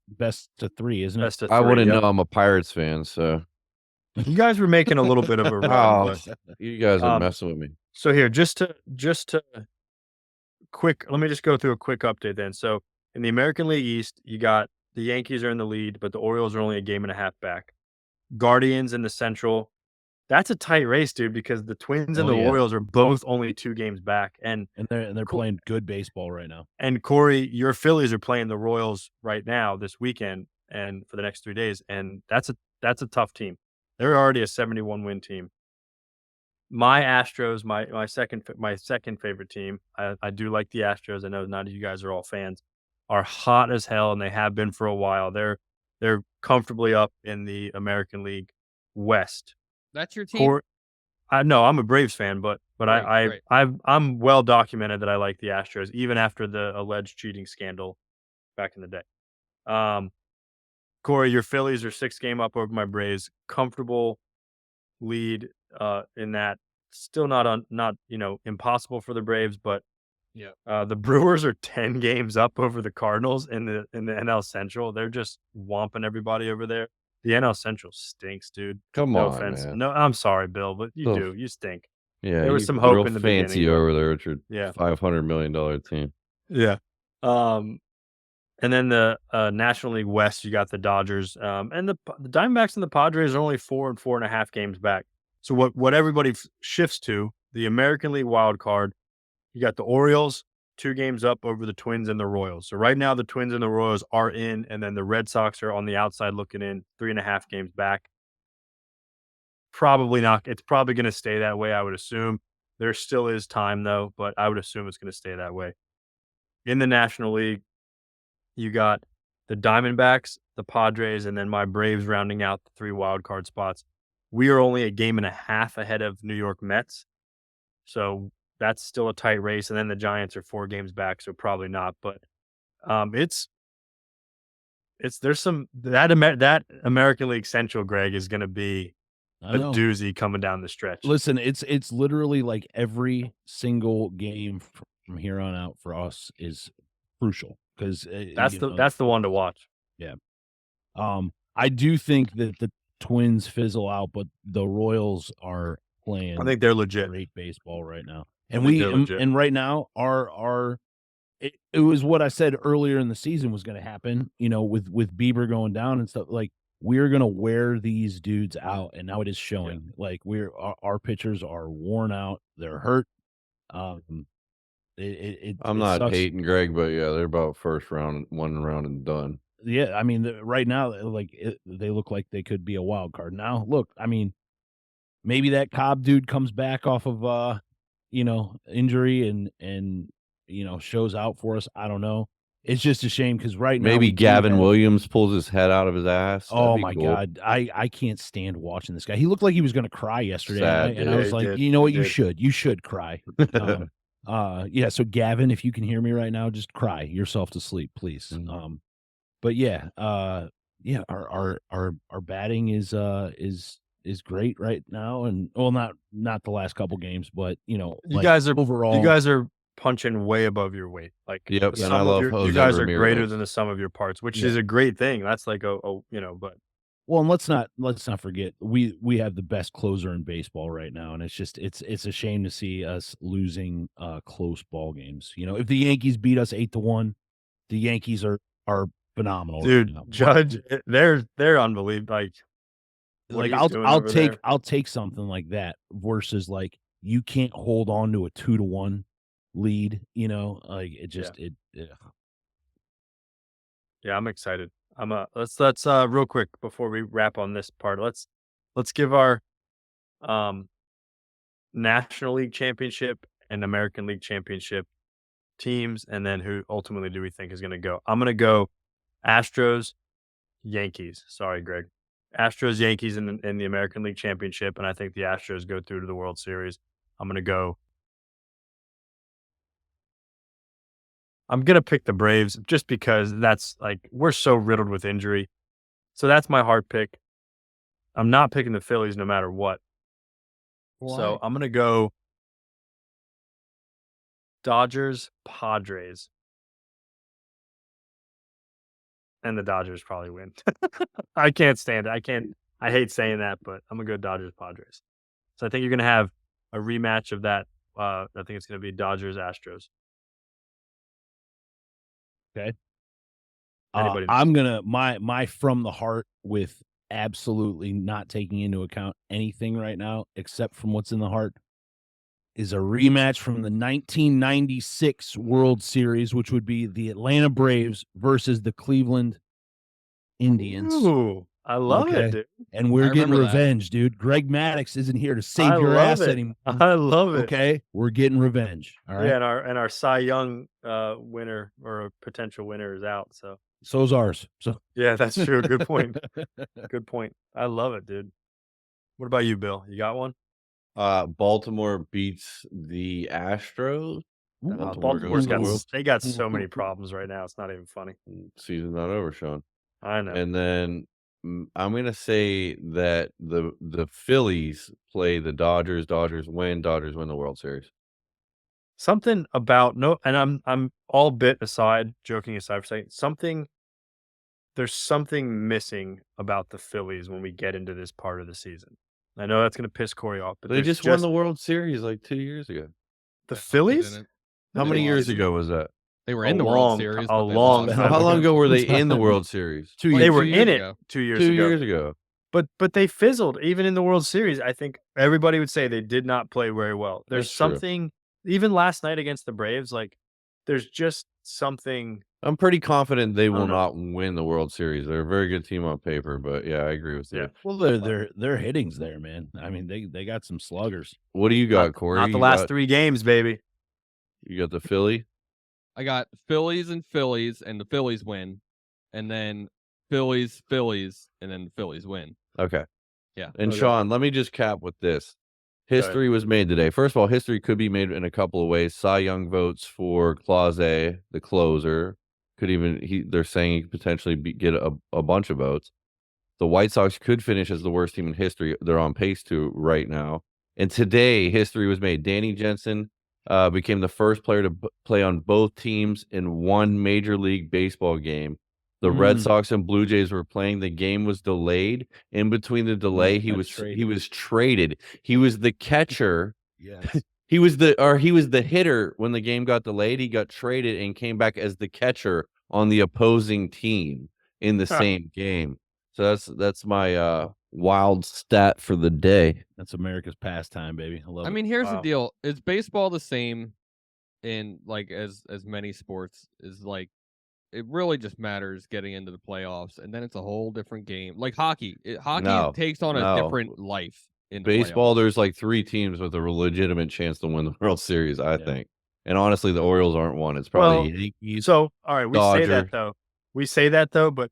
Speaker 2: best of 3, isn't it?
Speaker 3: I wouldn't know. I'm a Pirates fan, so
Speaker 1: you guys were making a little bit of a run.
Speaker 3: You guys are messing with me.
Speaker 1: So here, just to quick, let me just go through a quick update then. So in the American League East, you got the Yankees are in the lead, but the Orioles are only a game and a half back. Guardians in the Central. That's a tight race, dude, because the Twins and the Orioles are both only 2 games back, and
Speaker 2: they're playing good baseball right now.
Speaker 1: And Corey, your Phillies are playing the Royals right now this weekend and for the next 3 days, and that's a tough team. They're already a 71 win team. My Astros, my second favorite team. I do like the Astros. I know none of you guys are all fans. Are hot as hell, and they have been for a while. They're comfortably up in the American League West.
Speaker 4: That's your team?
Speaker 1: No, I'm a Braves fan, but
Speaker 4: right.
Speaker 1: I'm well documented that I like the Astros, even after the alleged cheating scandal back in the day. Corey, your Phillies are 6 game up over my Braves. Comfortable lead in that. Still not impossible for the Braves, but the Brewers are 10 games up over the Cardinals in the NL Central. They're just whomping everybody over there. The NL Central stinks, dude.
Speaker 3: Come
Speaker 1: no
Speaker 3: on,
Speaker 1: offense.
Speaker 3: man.
Speaker 1: No, I'm sorry, Bill, but you do. You stink.
Speaker 3: Yeah,
Speaker 1: there was some hope in the
Speaker 3: fancy
Speaker 1: beginning.
Speaker 3: over there with your $500 million team.
Speaker 1: Yeah. And then the National League West, you got the Dodgers, and the Diamondbacks and the Padres are only 4 and 4.5 games back. So what everybody shifts to, the American League wild card, you got the Orioles 2 games up over the Twins and the Royals. So right now the Twins and the Royals are in, and then the Red Sox are on the outside looking in, 3.5 games back. Probably not. It's probably going to stay that way, I would assume. There still is time though, but I would assume it's going to stay that way. In the National League, you got the Diamondbacks, the Padres, and then my Braves rounding out the 3 wild card spots. We are only a game and a half ahead of New York Mets. So that's still a tight race. And then the Giants are 4 games back, so probably not. But it's there's some that American League Central, Greg, is going to be a doozy coming down the stretch.
Speaker 2: Listen, it's literally like every single game from here on out for us is crucial because
Speaker 1: that's the one to watch.
Speaker 2: Yeah. I do think that the Twins fizzle out, but the Royals are playing.
Speaker 1: I think they're legit.
Speaker 2: Great baseball right now, and and right now it was what I said earlier in the season was going to happen. With Bieber going down and stuff, like we're going to wear these dudes out, and now it is showing. Yeah. Like our pitchers are worn out, they're hurt. I'm
Speaker 3: not
Speaker 2: sucks.
Speaker 3: hating Greg, but yeah, they're about first round, one round and done.
Speaker 2: Yeah, I mean, right now, they look like they could be a wild card. Now, look, I mean, maybe that Cobb dude comes back off of injury and shows out for us. I don't know. It's just a shame because now
Speaker 3: maybe Gavin Williams pulls his head out of his ass.
Speaker 2: Oh my God, I can't stand watching this guy. He looked like he was going to cry yesterday, and I was like, you know what, you should cry. Yeah. So Gavin, if you can hear me right now, just cry yourself to sleep, please. Mm-hmm. But yeah, our batting is great right now, and not the last couple games, but
Speaker 1: you guys are punching way above your weight. Like,
Speaker 3: yep, and I love
Speaker 1: you guys are greater than the sum of your parts, which is a great thing. That's like but
Speaker 2: well, and let's not forget we have the best closer in baseball right now, and it's a shame to see us losing close ball games. If the Yankees beat us 8-1, the Yankees are phenomenal,
Speaker 1: dude. Right, Judge, they're unbelievable.
Speaker 2: Like I'll take something like that versus like you can't hold on to a 2-1 lead. Like it just Yeah,
Speaker 1: I'm excited. Let's real quick before we wrap on this part. Let's give our National League Championship and American League Championship teams, and then who ultimately do we think is going to go? I'm going to go Astros, Yankees. Sorry, Greg. Astros, Yankees in the American League Championship, and I think the Astros go through to the World Series. I'm going to pick the Braves just because that's like we're so riddled with injury. So that's my hard pick. I'm not picking the Phillies no matter what. Why? So I'm going to go Dodgers, Padres. And the Dodgers probably win. I can't stand it. I hate saying that, but I'm going to go Dodgers, Padres. So I think you're going to have a rematch of that. I think it's going to be Dodgers, Astros.
Speaker 2: Okay. I'm going to, my from the heart with absolutely not taking into account anything right now, except from what's in the heart, is a rematch from the 1996 World Series, which would be the Atlanta Braves versus the Cleveland Indians.
Speaker 1: Ooh, I love it, dude.
Speaker 2: And we're getting revenge, dude. Greg Maddux isn't here to save your ass anymore.
Speaker 1: I love it.
Speaker 2: Okay, we're getting revenge. All right.
Speaker 1: Yeah, and our Cy Young winner or a potential winner is out.
Speaker 2: So's ours. So
Speaker 1: yeah, that's true. Good point. Good point. I love it, dude. What about you, Bill? You got one?
Speaker 3: Baltimore beats the Astros.
Speaker 1: Baltimore's got so many problems right now. It's not even funny.
Speaker 3: Season's not over, Shawn.
Speaker 1: I know.
Speaker 3: And then I'm gonna say that the Phillies play the Dodgers. Dodgers win the World Series.
Speaker 1: Something about and I'm all bit aside, joking aside for a second. There's something missing about the Phillies when we get into this part of the season. I know that's going to piss Corey off, but
Speaker 3: they just won the World Series like 2 years ago.
Speaker 1: The Phillies?
Speaker 3: How many years ago was that?
Speaker 4: They were in the World Series.
Speaker 1: A long time.
Speaker 3: How long ago were they in the World Series?
Speaker 1: 2 years. They were in it 2 years ago.
Speaker 3: 2 years ago.
Speaker 1: But they fizzled even in the World Series. I think everybody would say they did not play very well. There's something even last night against the Braves, like there's just something.
Speaker 3: I'm pretty confident they will not win the World Series. They're a very good team on paper, but yeah, I agree with you.
Speaker 2: Yeah. Well, their hitting's there, man. I mean, they got some sluggers.
Speaker 3: What do you got, Corey?
Speaker 1: Not the last 3 games, baby.
Speaker 3: You got the Philly?
Speaker 4: I got Phillies, and the Phillies win, and then Phillies, and then the Phillies win.
Speaker 3: Okay.
Speaker 4: Yeah.
Speaker 3: And Shawn, let me just cap with this. History was made today. First of all, history could be made in a couple of ways. Cy Young votes for Clase, the closer, They're saying he could potentially get a bunch of votes. The White Sox could finish as the worst team in history. They're on pace to right now. And today, history was made. Danny Jensen became the first player to play on both teams in one Major League Baseball game. The Red Sox and Blue Jays were playing. The game was delayed. In between the delay, he was traded. He was the catcher.
Speaker 2: Yes.
Speaker 3: He was the hitter when the game got delayed. He got traded and came back as the catcher on the opposing team in the same game. So that's my wild stat for the day.
Speaker 2: That's America's pastime, baby. I love it.
Speaker 4: I mean, here's the deal: is baseball the same in like as many sports? Is like it really just matters getting into the playoffs, and then it's a whole different game. Like hockey, takes on a different life. In
Speaker 3: baseball, there's like 3 teams with a legitimate chance to win the World Series, I think. And honestly, the Orioles aren't one. It's probably
Speaker 1: Yankees. So, all right, we say that though, but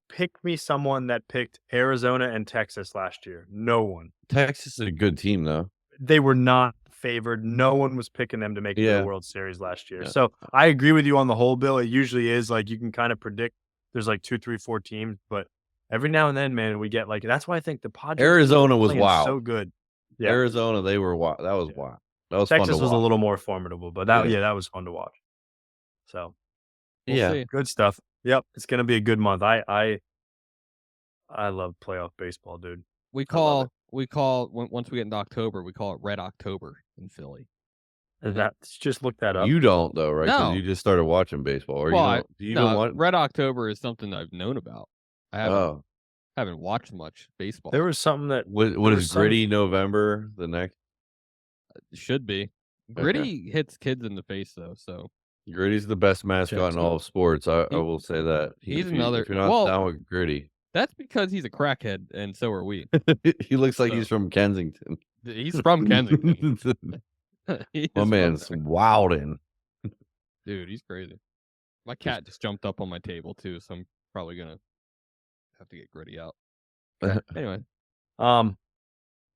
Speaker 1: pick me someone that picked Arizona and Texas last year. No one.
Speaker 3: Texas is a good team, though.
Speaker 1: They were not favored. No one was picking them to make the World Series last year.
Speaker 3: Yeah.
Speaker 1: So I agree with you on the whole, Bill. It usually is like you can kind of predict there's like 2, 3, 4 teams, but every now and then, man, we get like that's why I think the Padres
Speaker 3: Arizona was wild.
Speaker 1: So good. Yeah.
Speaker 3: Arizona, they were wild. That was wild. That was
Speaker 1: Texas
Speaker 3: fun to
Speaker 1: was
Speaker 3: watch.
Speaker 1: a little more formidable, but that was fun to watch. So
Speaker 4: we'll see.
Speaker 1: Good stuff. Yep, it's gonna be a good month. I love playoff baseball, dude.
Speaker 4: Once we get into October, we call it Red October in Philly.
Speaker 1: Just look that up.
Speaker 3: You don't though, right?
Speaker 4: No.
Speaker 3: You just started watching baseball, or you don't want
Speaker 4: Red October is something I've known about. I haven't watched much baseball.
Speaker 1: There was something that
Speaker 3: what is Gritty November the next?
Speaker 4: It should be. Gritty hits kids in the face though, so
Speaker 3: Gritty's the best mascot in all of sports. I will say that.
Speaker 4: He's another.
Speaker 3: If you're not down with Gritty,
Speaker 4: that's because he's a crackhead, and so are we.
Speaker 3: He looks like he's from Kensington.
Speaker 4: He's from Kensington.
Speaker 3: My man's wildin'.
Speaker 4: Dude, he's crazy. My cat just jumped up on my table too, so I'm probably gonna have to get Gritty out. Anyway,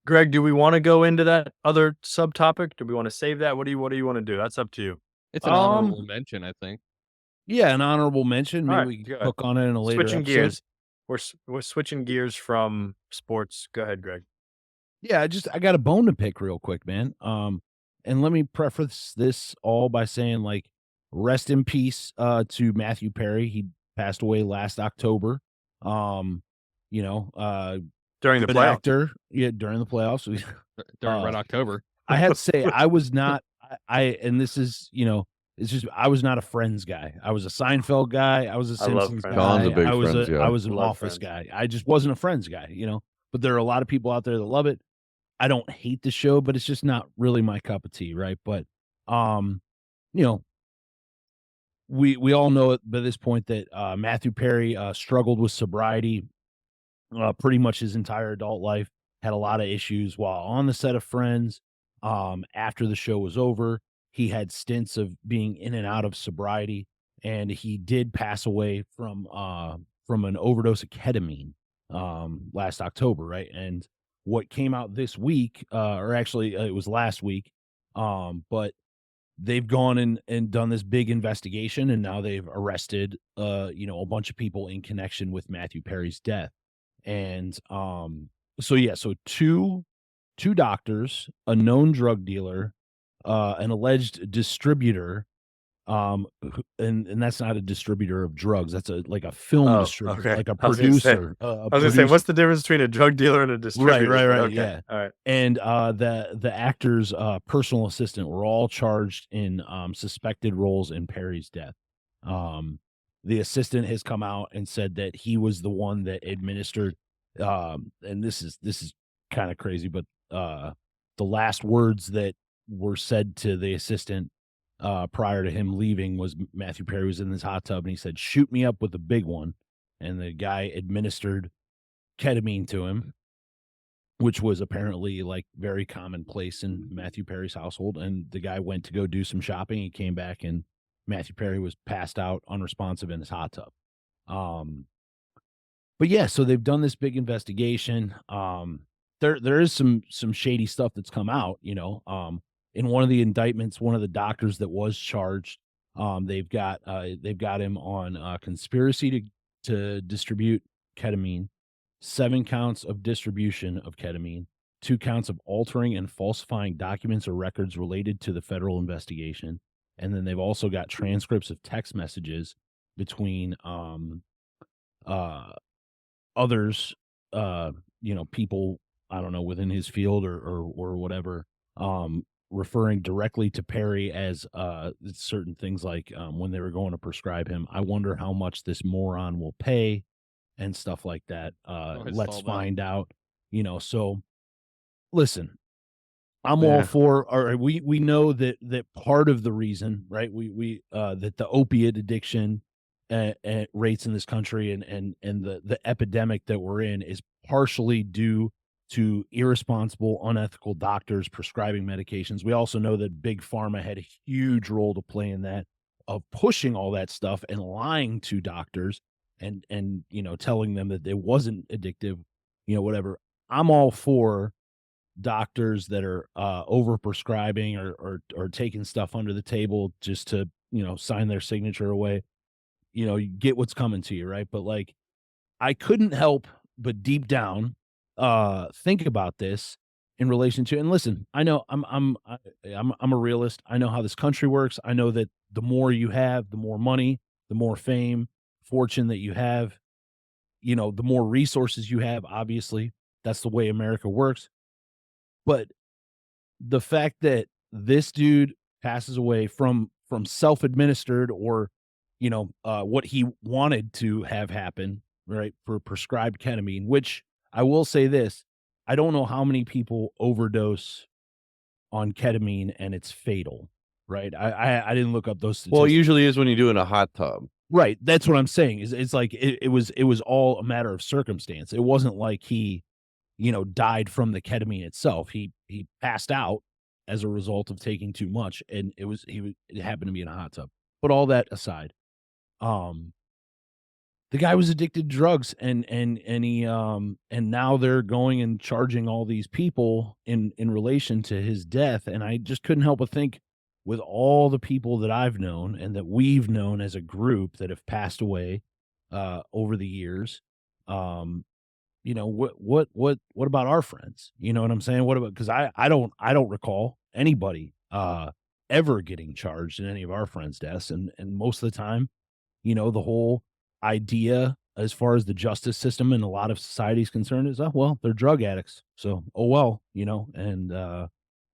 Speaker 1: Greg, do we want to go into that other subtopic? Do we want to save that? What do you want to do? That's up to you.
Speaker 4: It's an honorable mention, I think.
Speaker 2: Yeah, an honorable mention. Maybe we can hook on it in a later episode.
Speaker 1: Gears. We're switching gears from sports. Go ahead, Greg.
Speaker 2: Yeah, I got a bone to pick real quick, man. And let me preface this all by saying, like, rest in peace to Matthew Perry. He passed away last October.
Speaker 1: During the playoffs.
Speaker 2: Actor, during the playoffs.
Speaker 4: During Red October.
Speaker 2: I had to say I was not. And this is, it's just I was not a Friends guy. I was a Seinfeld guy. I was a Simpsons guy.
Speaker 3: John's a big Friends guy.
Speaker 2: I was an Office guy. I just wasn't a Friends guy, But there are a lot of people out there that love it. I don't hate the show, but it's just not really my cup of tea, right? But we all know it by this point that Matthew Perry struggled with sobriety pretty much his entire adult life, had a lot of issues while on the set of Friends. After the show was over, he had stints of being in and out of sobriety, and he did pass away from an overdose of ketamine last October, right? And what came out this week, or actually it was last week, but they've gone and done this big investigation, and now they've arrested a bunch of people in connection with Matthew Perry's death. And so two doctors, a known drug dealer, an alleged distributor, and that's not a distributor of drugs. That's a film distributor, like a producer.
Speaker 1: I was gonna say, what's the difference between a drug dealer and a distributor?
Speaker 2: Right.
Speaker 1: Okay.
Speaker 2: Yeah.
Speaker 1: All right.
Speaker 2: And the actor's personal assistant were all charged in suspected roles in Perry's death. The assistant has come out and said that he was the one that administered. And this is kind of crazy, but the last words that were said to the assistant prior to him leaving was Matthew Perry was in this hot tub and he said, "Shoot me up with the big one." And the guy administered ketamine to him, which was apparently like very commonplace in Matthew Perry's household. And the guy went to go do some shopping. He came back and Matthew Perry was passed out, unresponsive in his hot tub. But yeah, so they've done this big investigation. There is some shady stuff that's come out, In one of the indictments, one of the doctors that was charged They've got him on conspiracy to distribute ketamine, 7 counts of distribution of ketamine, 2 counts of altering and falsifying documents or records related to the federal investigation, and then they've also got transcripts of text messages between others, people, I don't know, within his field or whatever, referring directly to Perry as certain things like when they were going to prescribe him, I wonder how much this moron will pay and stuff like that. Let's find out, so listen, I'm all for, all right, we know that part of the reason, right, we that the opiate addiction rates in this country and the epidemic that we're in is partially due to irresponsible, unethical doctors prescribing medications. We also know that big pharma had a huge role to play in that, of pushing all that stuff and lying to doctors and telling them that it wasn't addictive, whatever. I'm all for doctors that are over prescribing or taking stuff under the table just to sign their signature away. You get what's coming to you, right? But like, I couldn't help but deep down think about this in relation to, and listen, I know I'm a realist. I know how this country works. I know that the more you have, the more money, the more fame, fortune that you have, the more resources you have. Obviously, that's the way America works. But the fact that this dude passes away from self-administered or what he wanted to have happen, right, for prescribed ketamine, which I will say this, I don't know how many people overdose on ketamine and it's fatal, right? I didn't look up those statistics.
Speaker 3: Well, it usually is when you do it in a hot tub.
Speaker 2: Right, that's what I'm saying. It's like it was all a matter of circumstance. It wasn't like he died from the ketamine itself. He passed out as a result of taking too much, and it happened to be in a hot tub. But all that aside, the guy was addicted to drugs, and he and now they're going and charging all these people in relation to his death, and I just couldn't help but think, with all the people that I've known and that we've known as a group that have passed away over the years, what about our friends? You know what I'm saying? What about, because I don't recall anybody ever getting charged in any of our friends' deaths, and most of the time, the whole idea as far as the justice system in a lot of societies concerned is, oh well, they're drug addicts, so oh well, and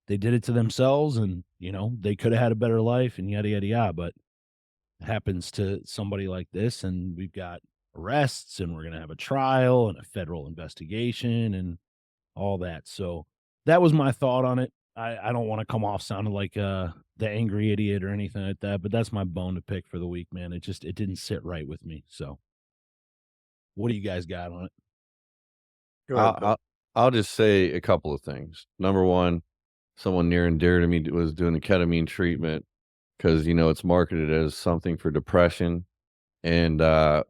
Speaker 2: they did it to themselves, and they could have had a better life, and yada yada yada. But it happens to somebody like this, and we've got arrests, and we're going to have a trial and a federal investigation and all that. So that was my thought on it. I don't want to come off sounding like the angry idiot or anything like that, but that's my bone to pick for the week, man. It didn't sit right with me. So what do you guys got on it?
Speaker 1: Go ahead,
Speaker 3: I'll just say a couple of things. Number one, someone near and dear to me was doing the ketamine treatment because, it's marketed as something for depression. And I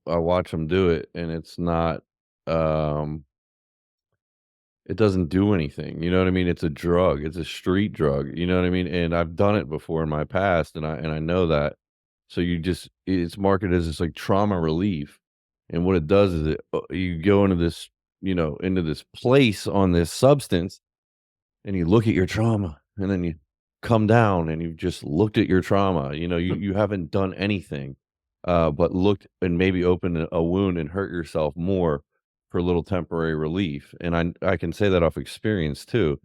Speaker 3: watch them do it, and it's not, it doesn't do anything. You know what I mean? It's a drug. It's a street drug. You know what I mean? And I've done it before in my past, and I know that. So it's marketed as this like trauma relief, and what it does is you go into this, into this place on this substance, and you look at your trauma, and then you come down, and you've just looked at your trauma. You haven't done anything. But looked and maybe opened a wound and hurt yourself more for a little temporary relief. And I can say that off experience too.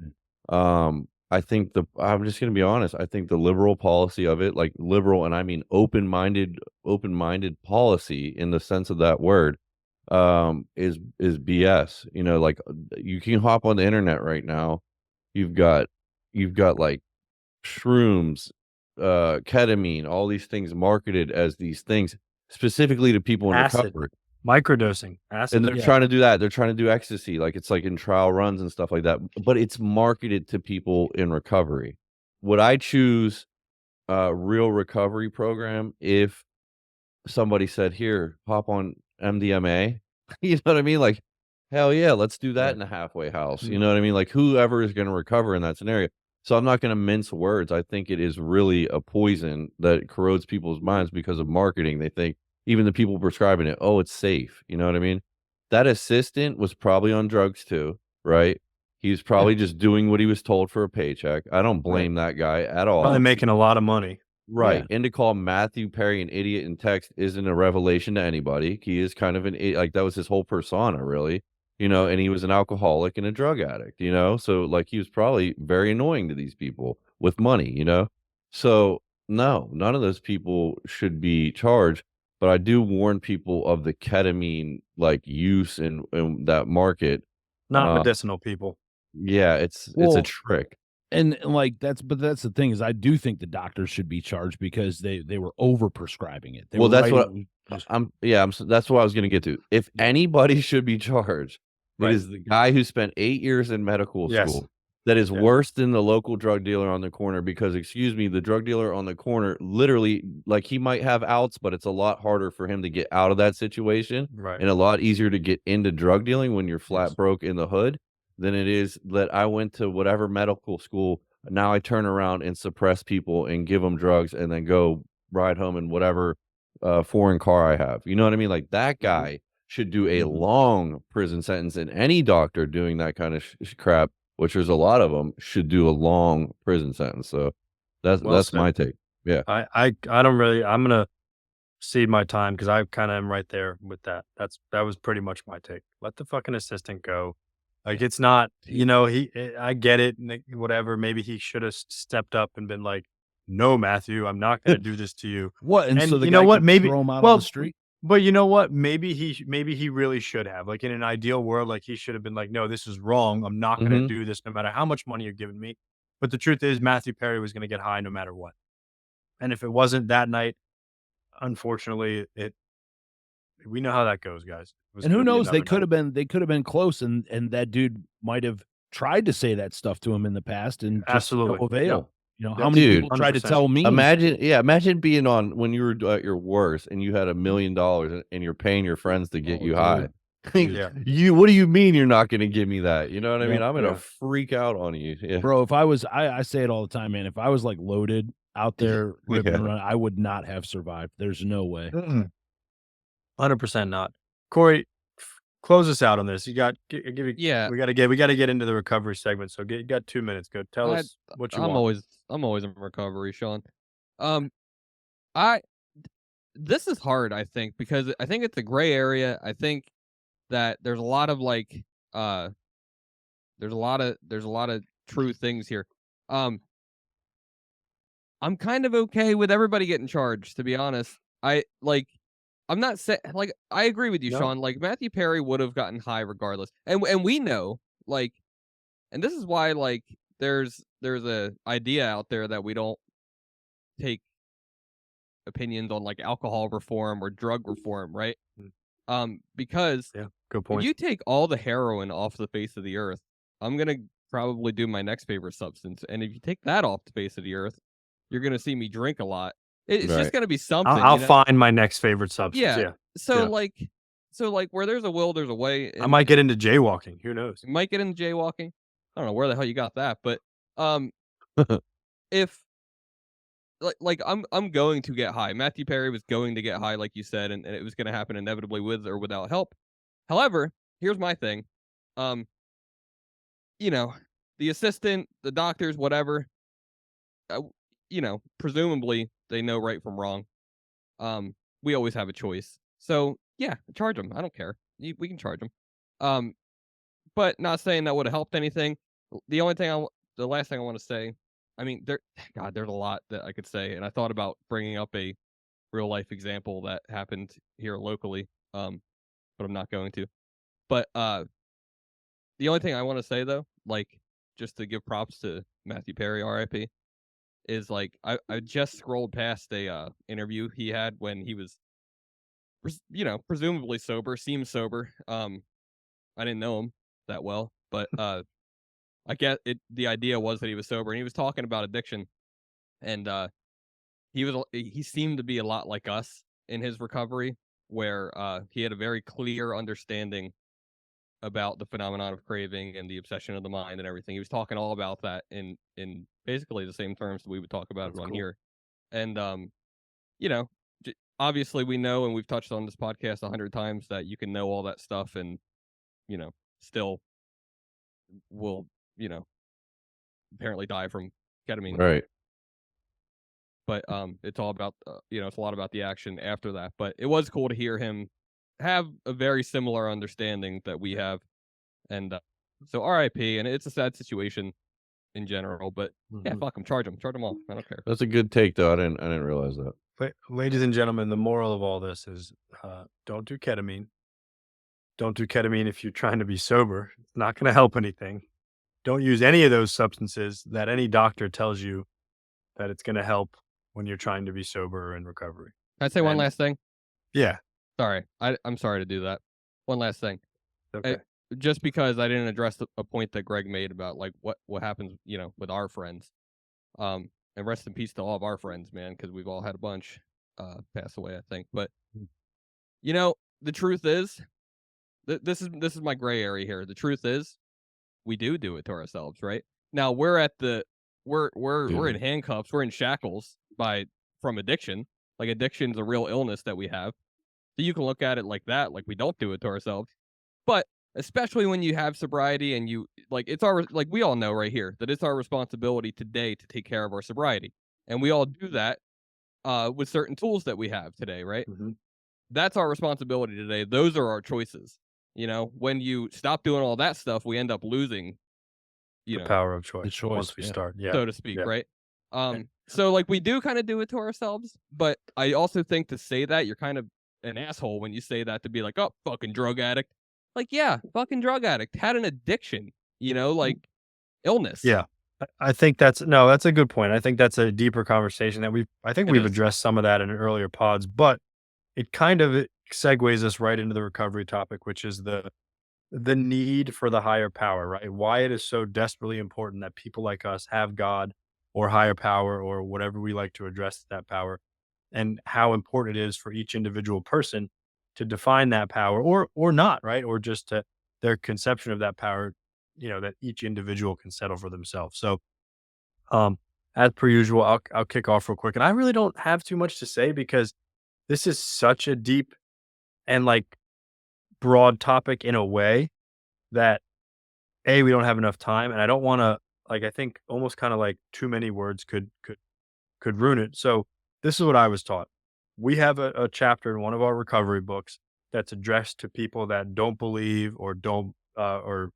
Speaker 3: I think I'm just going to be honest. I think the liberal policy of it, like liberal, and I mean open-minded policy in the sense of that word, is BS. Like you can hop on the internet right now. You've got like shrooms, ketamine, all these things marketed as these things specifically to people in recovery.
Speaker 1: Microdosing, acid.
Speaker 3: And they're trying to do that. They're trying to do ecstasy, like it's like in trial runs and stuff like that. But it's marketed to people in recovery. Would I choose a real recovery program if somebody said, "Here, hop on MDMA"? You know what I mean? Like, hell yeah, let's do that in a halfway house. You know what I mean? Like, whoever is going to recover in that scenario. So I'm not going to mince words. I think it is really a poison that corrodes people's minds because of marketing. They think, even the people prescribing it, oh, it's safe. You know what I mean? That assistant was probably on drugs too, right? He's probably just doing what he was told for a paycheck. I don't blame that guy at all.
Speaker 1: Probably making a lot of money.
Speaker 3: Right. And to call Matthew Perry an idiot in text isn't a revelation to anybody. He is kind of like, that was his whole persona, really, and he was an alcoholic and a drug addict, so like he was probably very annoying to these people with money, so no, none of those people should be charged. But I do warn people of the ketamine like use in that market.
Speaker 1: Not medicinal people.
Speaker 3: Yeah, it's a trick.
Speaker 2: And like that's the thing is I do think the doctors should be charged because they were over prescribing it.
Speaker 3: Well, that's what that's what I was going to get to. If anybody should be charged, it is the guy who spent 8 years in medical school. That is worse than the local drug dealer on the corner because, excuse me, the drug dealer on the corner literally, like, he might have outs, but it's a lot harder for him to get out of that situation, and a lot easier to get into drug dealing when you're flat broke in the hood than it is that I went to whatever medical school. Now I turn around and suppress people and give them drugs and then go ride home in whatever foreign car I have. You know what I mean? Like, that guy should do a long prison sentence, and any doctor doing that kind of crap, which there's a lot of them, should do a long prison sentence. So that's my take. Yeah.
Speaker 1: I don't really, I'm going to cede my time because I kind of am right there with that. That was pretty much my take. Let the fucking assistant go. Like, it's not, I get it, whatever. Maybe he should have stepped up and been like, no, Matthew, I'm not going to do this to you.
Speaker 2: What? And so
Speaker 1: you know what? Maybe
Speaker 2: throw him out on the street.
Speaker 1: But you know what? Maybe he really should have. Like, in an ideal world, like, he should have been like, no, this is wrong. I'm not going to do this no matter how much money you're giving me. But the truth is, Matthew Perry was going to get high no matter what. And if it wasn't that night, unfortunately, we know how that goes, guys.
Speaker 2: And who knows? They could have been close, and that dude might have tried to say that stuff to him in the past, and just no avail. How many people tried to tell me?
Speaker 3: Imagine being on when you were at your worst and you had $1 million and you're paying your friends to get you high. What do you mean you're not going to give me that? You know what I mean? I'm going to freak out on you. Yeah.
Speaker 2: Bro, if I was, I say it all the time, man. If I was like loaded out there ripping around, I would not have survived. There's no way.
Speaker 1: 100% not. Corey, close us out on this. We got to get into the recovery segment. So you got 2 minutes. Go tell us what you want.
Speaker 4: I'm always in recovery, Shawn. This is hard, I think, because I think it's a gray area. I think that there's a lot of there's a lot of true things here. I'm kind of okay with everybody getting charged, to be honest. I'm not saying, I agree with you, Shawn. Like, Matthew Perry would have gotten high regardless, and we know, and this is why, there's a idea out there that we don't take opinions on alcohol reform or drug reform, right? Because
Speaker 1: good point.
Speaker 4: If you take all the heroin off the face of the earth, I'm gonna probably do my next favorite substance, and if you take that off the face of the earth, you're gonna see me drink a lot. It's just gonna be something.
Speaker 1: I'll find my next favorite substance. Yeah.
Speaker 4: So where there's a will, there's a way.
Speaker 1: I might get into jaywalking. Who knows?
Speaker 4: You might get into jaywalking. I don't know where the hell you got that, but if I'm going to get high. Matthew Perry was going to get high, like you said, and it was going to happen inevitably with or without help. However, here's my thing. The assistant, the doctors, whatever. Presumably they know right from wrong. We always have a choice. So yeah, charge them. I don't care. We can charge them. But not saying that would have helped anything. The last thing I want to say, I mean, there's a lot that I could say, and I thought about bringing up a real life example that happened here locally, but I'm not going to. But the only thing I want to say though, just to give props to Matthew Perry, R.I.P., is I just scrolled past a interview he had when he was, presumably sober, seems sober. I didn't know him that well, but I get it. The idea was that he was sober, and he was talking about addiction, and he seemed to be a lot like us in his recovery, where he had a very clear understanding about the phenomenon of craving and the obsession of the mind and everything. He was talking all about that in basically the same terms that we would talk about
Speaker 1: That's
Speaker 4: on
Speaker 1: cool.
Speaker 4: here. And you know, obviously we know, and we've touched on this podcast 100 times, that you can know all that stuff and still will apparently die from ketamine.
Speaker 3: Right.
Speaker 4: But it's all about it's a lot about the action after that. But it was cool to hear him have a very similar understanding that we have, and so R.I.P. And it's a sad situation in general, but yeah, fuck him, charge him all. I don't care.
Speaker 3: That's a good take, though. I didn't realize that.
Speaker 1: Ladies and gentlemen, the moral of all this is don't do ketamine. Don't do ketamine if you're trying to be sober. It's not going to help anything. Don't use any of those substances that any doctor tells you that it's going to help when you're trying to be sober or in recovery.
Speaker 4: Can I say one last thing?
Speaker 1: Yeah.
Speaker 4: Sorry. I'm sorry to do that. One last thing.
Speaker 1: Okay.
Speaker 4: Just because I didn't address a point that Greg made about like what happens, with our friends. And rest in peace to all of our friends, man, because we've all had a bunch pass away, I think. But the truth is, this is my gray area here. The truth is, we do it to ourselves, right? Now we're in handcuffs, we're in shackles from addiction. Like, addiction's a real illness that we have. So you can look at it like that, like we don't do it to ourselves. But especially when you have sobriety and it's we all know right here that it's our responsibility today to take care of our sobriety. And we all do that with certain tools that we have today, right?
Speaker 1: Mm-hmm.
Speaker 4: That's our responsibility today. Those are our choices. When you stop doing all that stuff, we end up losing
Speaker 1: the power of choice, once we start,
Speaker 4: so to speak, right? So like we do kind of do it to ourselves, but I also think to say that, you're kind of an asshole when you say that, to be like, oh, fucking drug addict. Like, yeah, fucking drug addict had an addiction, like illness.
Speaker 1: Yeah. I think that's a good point. I think that's a deeper conversation that we've addressed some of that in earlier pods, but it kind of segues us right into the recovery topic, which is the need for the higher power, right? Why it is so desperately important that people like us have God or higher power or whatever we like to address that power, and how important it is for each individual person to define that power or not, right? Or just to their conception of that power, that each individual can settle for themselves. So, as per usual, I'll kick off real quick, and I really don't have too much to say because this is such a deep and broad topic in a way that we don't have enough time, and I don't want to I think almost kind of too many words could ruin it. So this is what I was taught. We have a chapter in one of our recovery books that's addressed to people that don't believe or don't the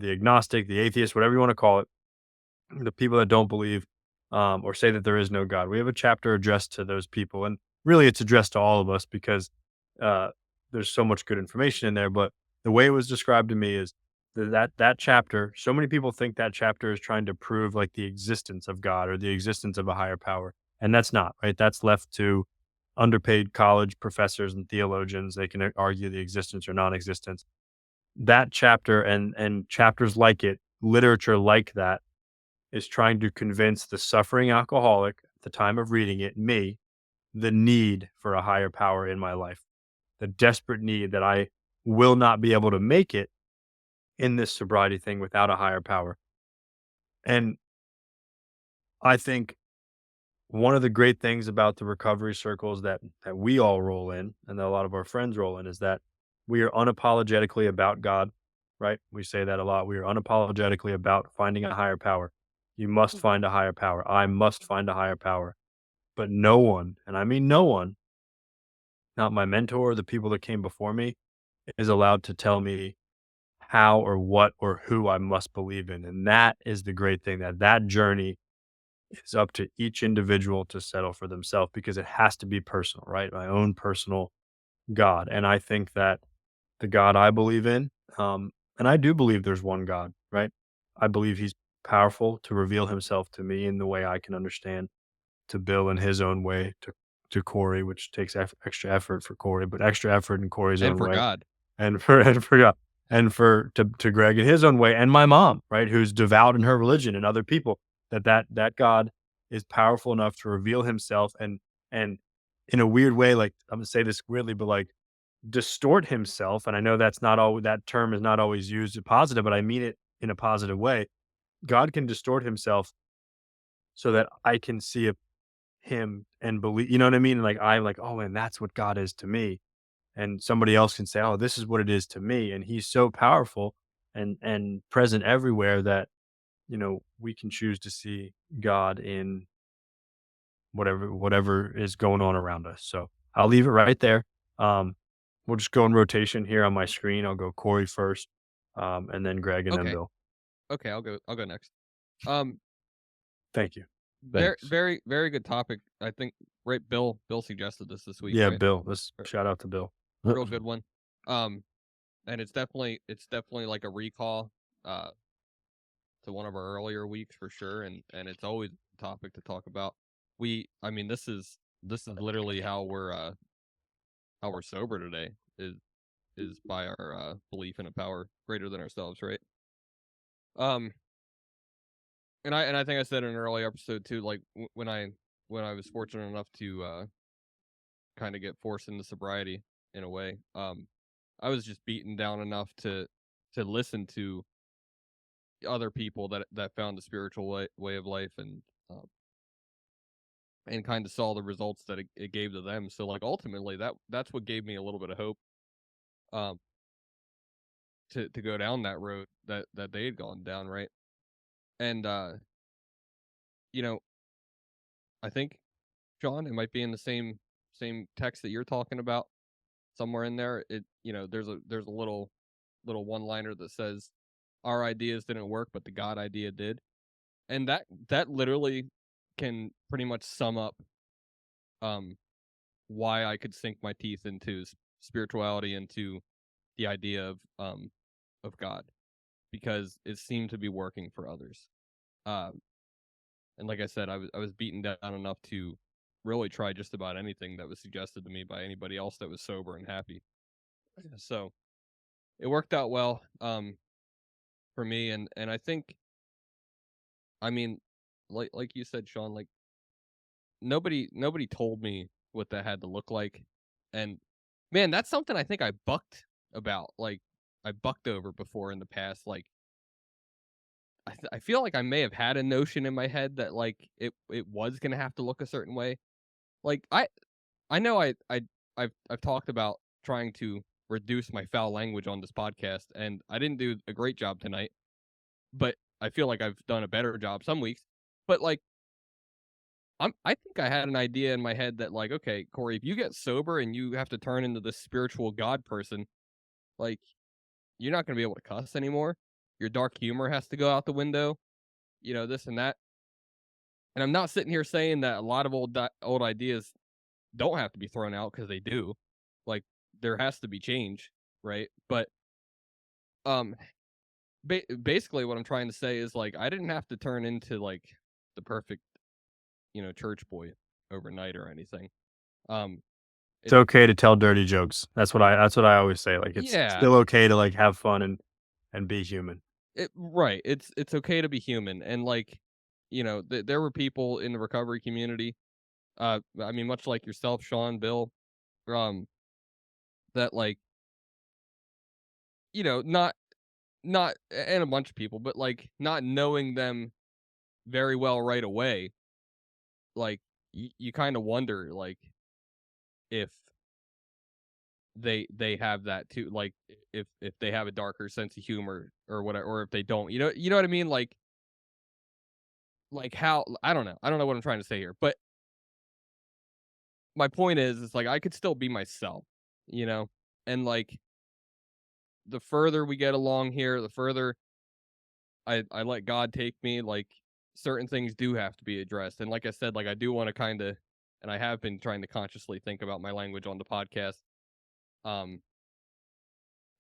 Speaker 1: agnostic, the atheist, whatever you want to call it, the people that don't believe or say that there is no God. We have a chapter addressed to those people, and really it's addressed to all of us because there's so much good information in there. But the way it was described to me is that chapter, so many people think that chapter is trying to prove the existence of God or the existence of a higher power. And that's not, right? That's left to underpaid college professors and theologians. They can argue the existence or non-existence. That chapter and chapters like it, literature like that, is trying to convince the suffering alcoholic at the time of reading it, me, the need for a higher power in my life, the desperate need that I will not be able to make it in this sobriety thing without a higher power. And I think one of the great things about the recovery circles that we all roll in, and that a lot of our friends roll in, is that we are unapologetically about God, right? We say that a lot. We are unapologetically about finding a higher power. You must find a higher power. I must find a higher power. But no one, and I mean no one, not my mentor or the people that came before me, is allowed to tell me how or what or who I must believe in. And that is the great thing, that journey is up to each individual to settle for themselves, because it has to be personal, right? My own personal God. And I think that the God I believe in, and I do believe there's one God, right? I believe he's powerful to reveal himself to me in the way I can understand, to Bill in his own way, to Corey, which takes extra effort for Corey, but extra effort in Corey's own
Speaker 4: and for
Speaker 1: way.
Speaker 4: God.
Speaker 1: And for God. And to Greg in his own way, and my mom, right, who's devout in her religion, and other people, that God is powerful enough to reveal himself and in a weird way, I'm gonna say this weirdly, but distort himself. And I know that's not all, that term is not always used positive, but I mean it in a positive way. God can distort himself so that I can see him and believe, you know what I mean? Like, I'm like, oh, and that's what God is to me. And somebody else can say, oh, this is what it is to me. And he's so powerful and present everywhere that, we can choose to see God in whatever is going on around us. So I'll leave it right there. We'll just go in rotation here on my screen. I'll go Corey first, and then Greg, and then
Speaker 4: Okay.
Speaker 1: Bill.
Speaker 4: Okay, I'll go next.
Speaker 1: Thank you.
Speaker 4: Very,
Speaker 3: Thanks.
Speaker 4: very, very good topic. I think, right, Bill suggested this week,
Speaker 1: Yeah,
Speaker 4: right?
Speaker 1: Bill. Let's shout out to Bill.
Speaker 4: Real good one. And it's definitely like a recall to one of our earlier weeks for sure, and it's always a topic to talk about. I mean, this is literally how we're sober today, is by our belief in a power greater than ourselves, right? And I think I said in an early episode too, like when I was fortunate enough to kind of get forced into sobriety in a way, I was just beaten down enough to listen to other people that found the spiritual way of life, and kind of saw the results that it gave to them. So like ultimately that's what gave me a little bit of hope, um, to go down that road that they had gone down, right? And you know, I think, Shawn, it might be in the same text that you're talking about, somewhere in there. There's a little one-liner that says, "Our ideas didn't work, but the God idea did," and that literally can pretty much sum up why I could sink my teeth into spirituality, into the idea of God, because it seemed to be working for others. And like I said, I was beaten down enough to really try just about anything that was suggested to me by anybody else that was sober and happy. So it worked out well, for me, and I think, I mean, like you said, Shawn, like nobody told me what that had to look like, and man, that's something I think I bucked about. Like, I bucked over before in the past. Like, I feel like I may have had a notion in my head that like it was gonna have to look a certain way. Like, I know I've talked about trying to reduce my foul language on this podcast, and I didn't do a great job tonight, but I feel like I've done a better job some weeks. But like, I think I had an idea in my head that like, okay, Corey, if you get sober and you have to turn into this spiritual God person, like, you're not gonna be able to cuss anymore. Your dark humor has to go out the window. This and that. And I'm not sitting here saying that a lot of old ideas don't have to be thrown out, because they do. Like, there has to be change, right? But um, basically, what I'm trying to say is like, I didn't have to turn into like the perfect, church boy overnight or anything.
Speaker 1: It's okay to tell dirty jokes. That's what I always say. Like, it's
Speaker 4: Yeah,
Speaker 1: still okay to like have fun and be human.
Speaker 4: right. It's okay to be human, and like, there were people in the recovery community. I mean, much like yourself, Shawn, Bill, um, that like, not and a bunch of people, but like not knowing them very well right away, like you kind of wonder like if they have that too, like if they have a darker sense of humor or whatever, or if they don't, you know what I mean, like how, I don't know what I'm trying to say here, but my point is like I could still be myself, and like the further we get along here, the further I let God take me, like certain things do have to be addressed. And like I said, like I do want to kind of, and I have been trying to consciously think about my language on the podcast. Um,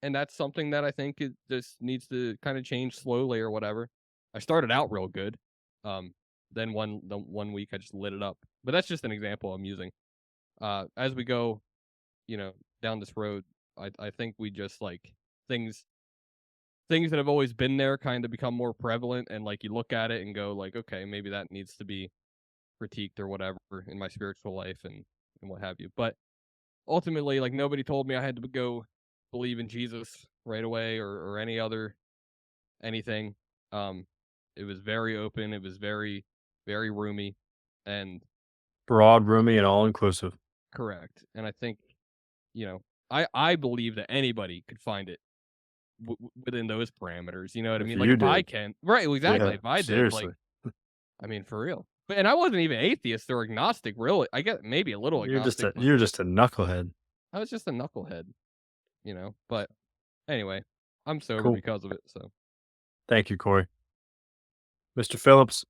Speaker 4: and that's something that I think it just needs to kind of change slowly or whatever. I started out real good. Then the one week I just lit it up. But that's just an example I'm using. As we go, down this road, I think we just like things that have always been there kind of become more prevalent, and like you look at it and go like, okay, maybe that needs to be critiqued or whatever in my spiritual life, and what have you. But ultimately, like, nobody told me I had to go believe in Jesus right away, or any other anything. It was very open. It was very, very roomy, and
Speaker 1: Broad, roomy, and all inclusive.
Speaker 4: correct. And I think, you know, I believe that anybody could find it within those parameters. You know what I
Speaker 1: If
Speaker 4: mean? Like
Speaker 1: you
Speaker 4: if I
Speaker 1: did.
Speaker 4: can, right? Well, exactly.
Speaker 1: Yeah,
Speaker 4: If I did,
Speaker 1: seriously.
Speaker 4: like, I mean, for real. But and I wasn't even atheist or agnostic, really. I get maybe a little
Speaker 1: You're just
Speaker 4: agnostic.
Speaker 1: you're just a knucklehead.
Speaker 4: I was just a knucklehead, you know. But anyway, I'm sober
Speaker 1: Cool.
Speaker 4: because of it. So
Speaker 1: Thank you, Corey. Mr. Phillips.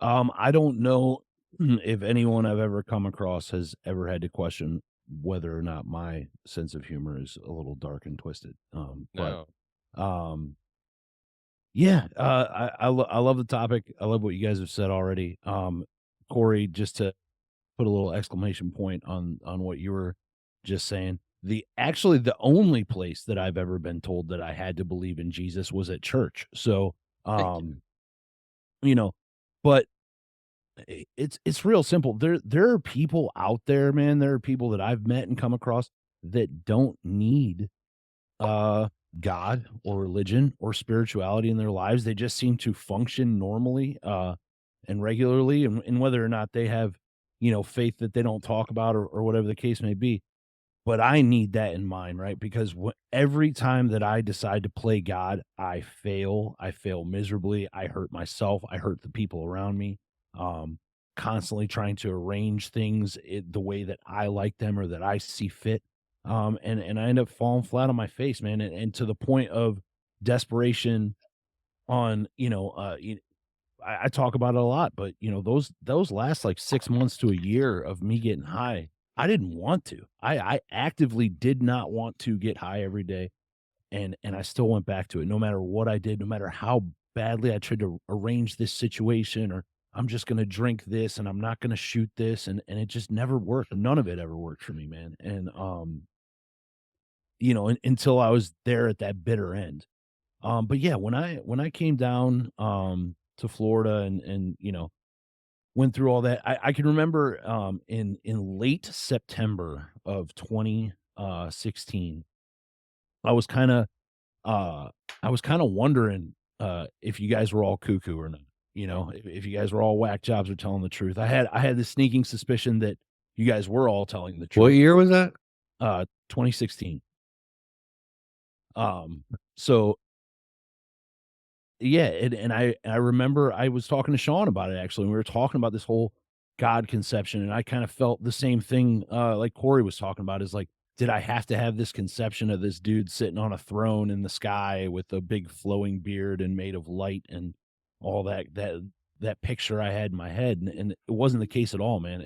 Speaker 2: I don't know if anyone I've ever come across has ever had to question whether or not my sense of humor is a little dark and twisted.
Speaker 4: no,
Speaker 2: Yeah, I love the topic. I love what you guys have said already. Corey, just to put a little exclamation point on what you were just saying. Actually the only place that I've ever been told that I had to believe in Jesus was at church. So,
Speaker 4: thank you.
Speaker 2: you know, but it's real simple. There are people out there, man. There are people that I've met and come across that don't need God or religion or spirituality in their lives. They just seem to function normally and regularly, and whether or not they have, faith that they don't talk about or whatever the case may be. But I need that in mind, right? Because every time that I decide to play God, I fail. I fail miserably. I hurt myself. I hurt the people around me. Um, Constantly trying to arrange things the way that I like them or that I see fit. And I end up falling flat on my face, man. And to the point of desperation on, I talk about it a lot, but those last like 6 months to a year of me getting high, I didn't want to. I actively did not want to get high every day, and I still went back to it. No matter what I did, no matter how badly I tried to arrange this situation, or I'm just gonna drink this and I'm not gonna shoot this, and it just never worked. None of it ever worked for me, man. And until I was there at that bitter end. But yeah, when I came down to Florida and went through all that, I can remember in late September of 2016, I was kind of wondering if you guys were all cuckoo or not. If you guys were all whack jobs or telling the truth. I had this sneaking suspicion that you guys were all telling the truth.
Speaker 3: What year was that?
Speaker 2: 2016. So yeah, and I remember I was talking to Shawn about it actually, and we were talking about this whole God conception, and I kind of felt the same thing like Corey was talking about, is like, did I have to have this conception of this dude sitting on a throne in the sky with a big flowing beard and made of light and all that picture I had in my head, and it wasn't the case at all, man.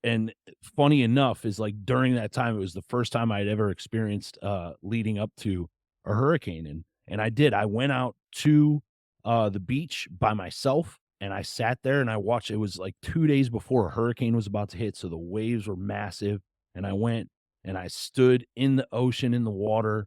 Speaker 2: And funny enough is, like, during that time, it was the first time I'd ever experienced leading up to a hurricane, and I went out to the beach by myself, and I sat there and I watched. It was like 2 days before a hurricane was about to hit, so the waves were massive, and I went and I stood in the ocean, in the water,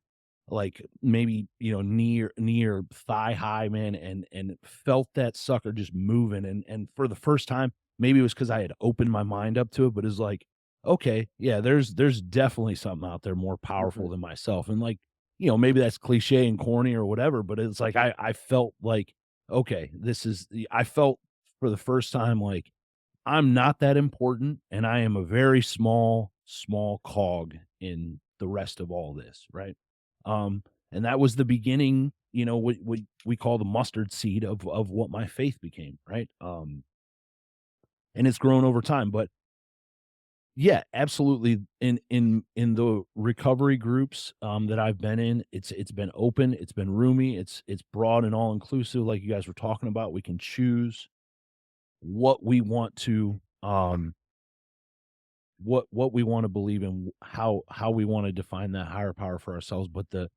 Speaker 2: like maybe, near thigh high, man, and felt that sucker just moving, and for the first time, maybe it was because I had opened my mind up to it, but it's like, okay, yeah, there's definitely something out there more powerful than myself. And like, maybe that's cliche and corny or whatever, but it's like I felt like, okay, I felt for the first time like I'm not that important, and I am a very small cog in the rest of all this, right? And that was the beginning, what we call the mustard seed of what my faith became, right? And it's grown over time. But yeah, absolutely. In the recovery groups that I've been in, it's been open, it's been roomy, it's broad and all inclusive, like you guys were talking about. We can choose what we want to what we want to believe in, how we want to define that higher power for ourselves. But the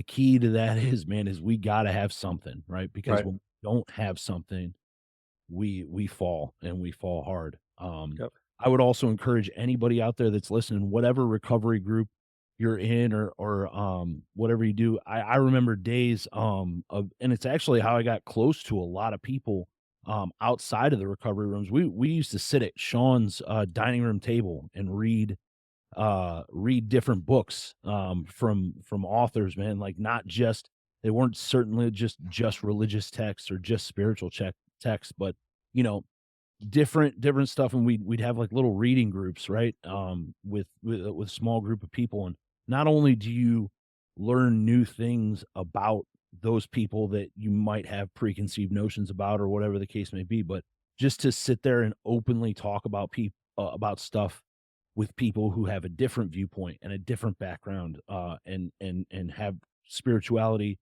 Speaker 2: key to that is, man, is we got to have something, right? Because
Speaker 1: Right.
Speaker 2: when we don't have something, we fall, and we fall hard.
Speaker 1: Yep.
Speaker 2: I would also encourage anybody out there that's listening, whatever recovery group you're in, or whatever you do. I remember days and it's actually how I got close to a lot of people outside of the recovery rooms. We used to sit at Shawn's dining room table and read different books from authors, man, like not just They weren't certainly just religious texts or just spiritual texts, but you know, different stuff. And we'd have like little reading groups, right? With small group of people, and not only do you learn new things about those people that you might have preconceived notions about or whatever the case may be, but just to sit there and openly talk about people about stuff with people who have a different viewpoint and a different background, and have spirituality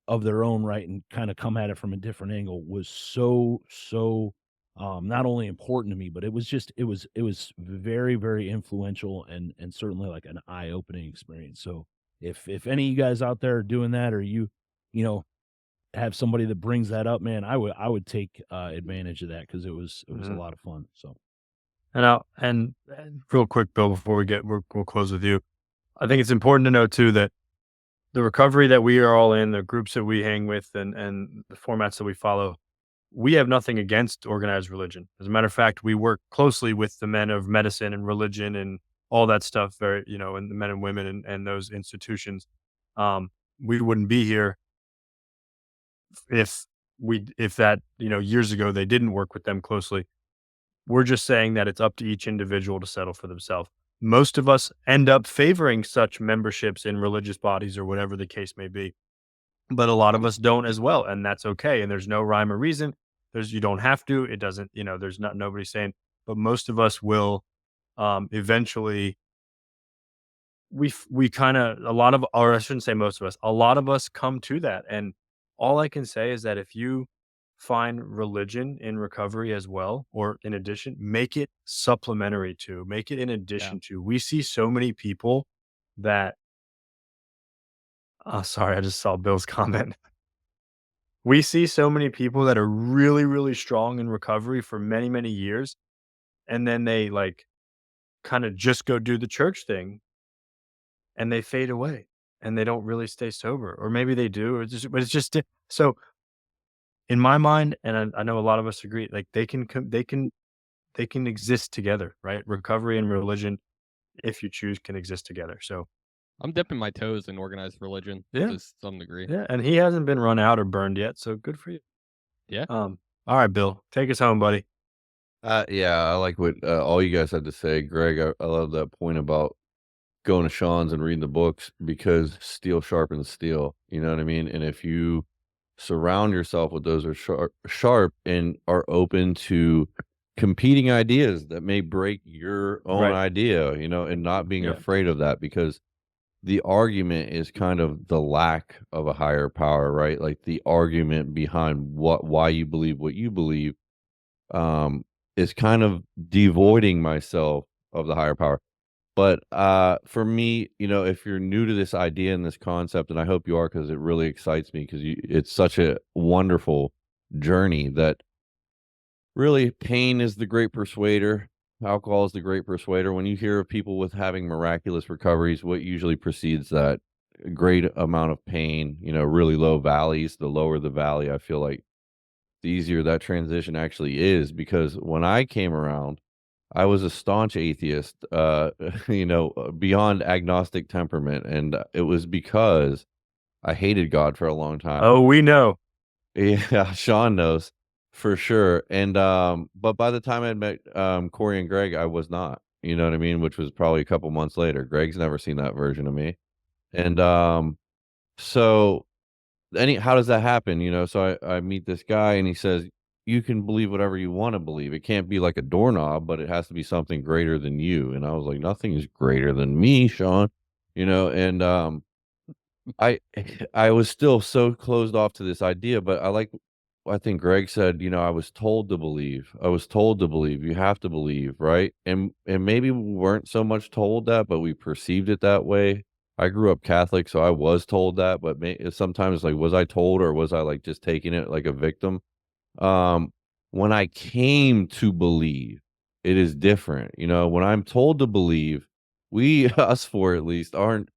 Speaker 2: of their own right and kind of come at it from a different angle was so not only important to me, but it was very, very influential and certainly like an eye-opening experience. So if any of you guys out there are doing that, or you know have somebody that brings that up, man, I would take advantage of that, because it was a lot of fun. So
Speaker 1: And real quick, Bill, before we'll close with you. I think it's important to know too that the recovery that we are all in, the groups that we hang with, and the formats that we follow, we have nothing against organized religion. As a matter of fact, we work closely with the men of medicine and religion and all that stuff, and the men and women and those institutions. We wouldn't be here if if that, years ago they didn't work with them closely. We're just saying that it's up to each individual to settle for themselves. Most of us end up favoring such memberships in religious bodies or whatever the case may be, but a lot of us don't as well, and that's okay. And there's no rhyme or reason. You don't have to. It doesn't. There's not nobody saying, but most of us will eventually. We kind of a lot of, or I shouldn't say most of us. A lot of us come to that, and all I can say is that if you find religion in recovery as well, or in addition, make it supplementary to, make it in addition to. We see so many people that. Oh, sorry, I just saw Bill's comment. We see so many people that are really, really strong in recovery for many, many years, and then they like kind of just go do the church thing and they fade away and they don't really stay sober. Or maybe they do, but it's just so in my mind, and I know a lot of us agree, like they can exist together, right? Recovery and religion, if you choose, can exist together. So
Speaker 4: I'm dipping my toes in organized religion to some degree.
Speaker 1: Yeah, and he hasn't been run out or burned yet, so good for you.
Speaker 4: Yeah.
Speaker 1: All right, Bill, take us home, buddy.
Speaker 3: Yeah, I like what all you guys had to say. Greg, I love that point about going to Shawn's and reading the books, because steel sharpens steel. You know what I mean? And if you surround yourself with those who are sharp and are open to competing ideas that may break your own idea, and not being afraid of that, because the argument is kind of the lack of a higher power, right? Like the argument behind why you believe what you believe, is kind of devoiding myself of the higher power. But for me, if you're new to this idea and this concept, and I hope you are, because it really excites me, because it's such a wonderful journey that really pain is the great persuader. Alcohol is the great persuader. When you hear of people with having miraculous recoveries, what usually precedes that? A great amount of pain, really low valleys. The lower the valley, I feel like the easier that transition actually is, because when I came around, I was a staunch atheist, beyond agnostic temperament, and it was because I hated God for a long time.
Speaker 1: Oh, we know.
Speaker 3: Yeah, Shawn knows for sure. And but by the time I met Corey and Greg, I was not. You know what I mean? Which was probably a couple months later. Greg's never seen that version of me. And so how does that happen? So I meet this guy and he says, you can believe whatever you want to believe. It can't be like a doorknob, but it has to be something greater than you. And I was like, nothing is greater than me, Shawn. And I I was still so closed off to this idea, but I think Greg said, I was told to believe. I was told to believe. You have to believe, right? And maybe we weren't so much told that, but we perceived it that way. I grew up Catholic, so I was told that, but sometimes like, was I told, or was I like just taking it like a victim? Um, when I came to believe, it is different. When I'm told to believe, we us four at least aren't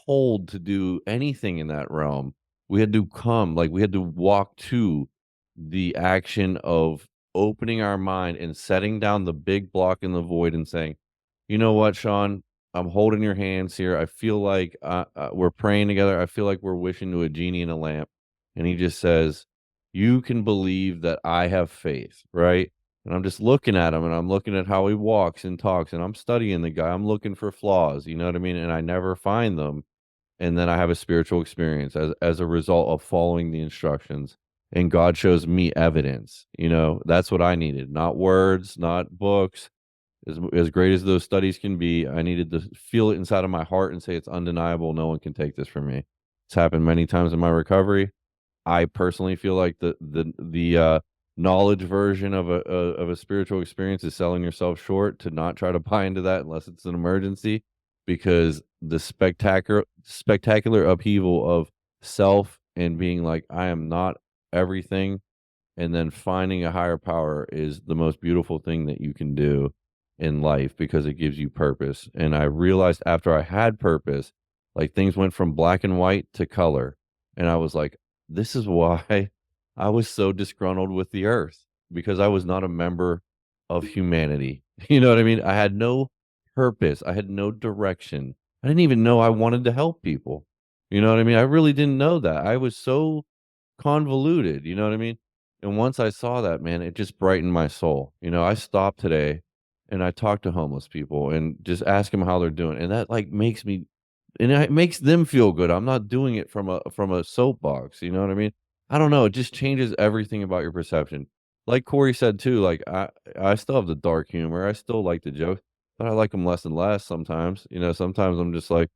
Speaker 3: told to do anything in that realm. We had to we had to walk to the action of opening our mind and setting down the big block in the void and saying, you know what, Shawn, I'm holding your hands here. I feel like we're praying together. I feel like we're wishing to a genie in a lamp. And he just says, you can believe that I have faith, right? And I'm just looking at him and I'm looking at how he walks and talks and I'm studying the guy. I'm looking for flaws, you know what I mean? And I never find them. And then I have a spiritual experience as a result of following the instructions. And God shows me evidence. That's what I needed. Not words, not books. As great as those studies can be, I needed to feel it inside of my heart and say it's undeniable. No one can take this from me. It's happened many times in my recovery. I personally feel like the knowledge version of a spiritual experience is selling yourself short. To not try to buy into that unless it's an emergency, because the spectacular upheaval of self and being like, I am not everything, and then finding a higher power is the most beautiful thing that you can do in life, because it gives you purpose. And I realized after I had purpose, like, things went from black and white to color. And I was like, this is why I was so disgruntled with the earth, because I was not a member of humanity. You know what I mean? I had no purpose. I had no direction. I didn't even know I wanted to help people. You know what I mean? I really didn't know that. I was so convoluted, you know what I mean? And once I saw that, man, it just brightened my soul. I stopped today and I talk to homeless people and just ask them how they're doing. And that, like, makes me, and it makes them feel good. I'm not doing it from a soapbox. You know what I mean? I don't know. It just changes everything about your perception. Like Corey said too, like, I still have the dark humor. I still like the jokes, but I like them less and less sometimes. Sometimes I'm just like,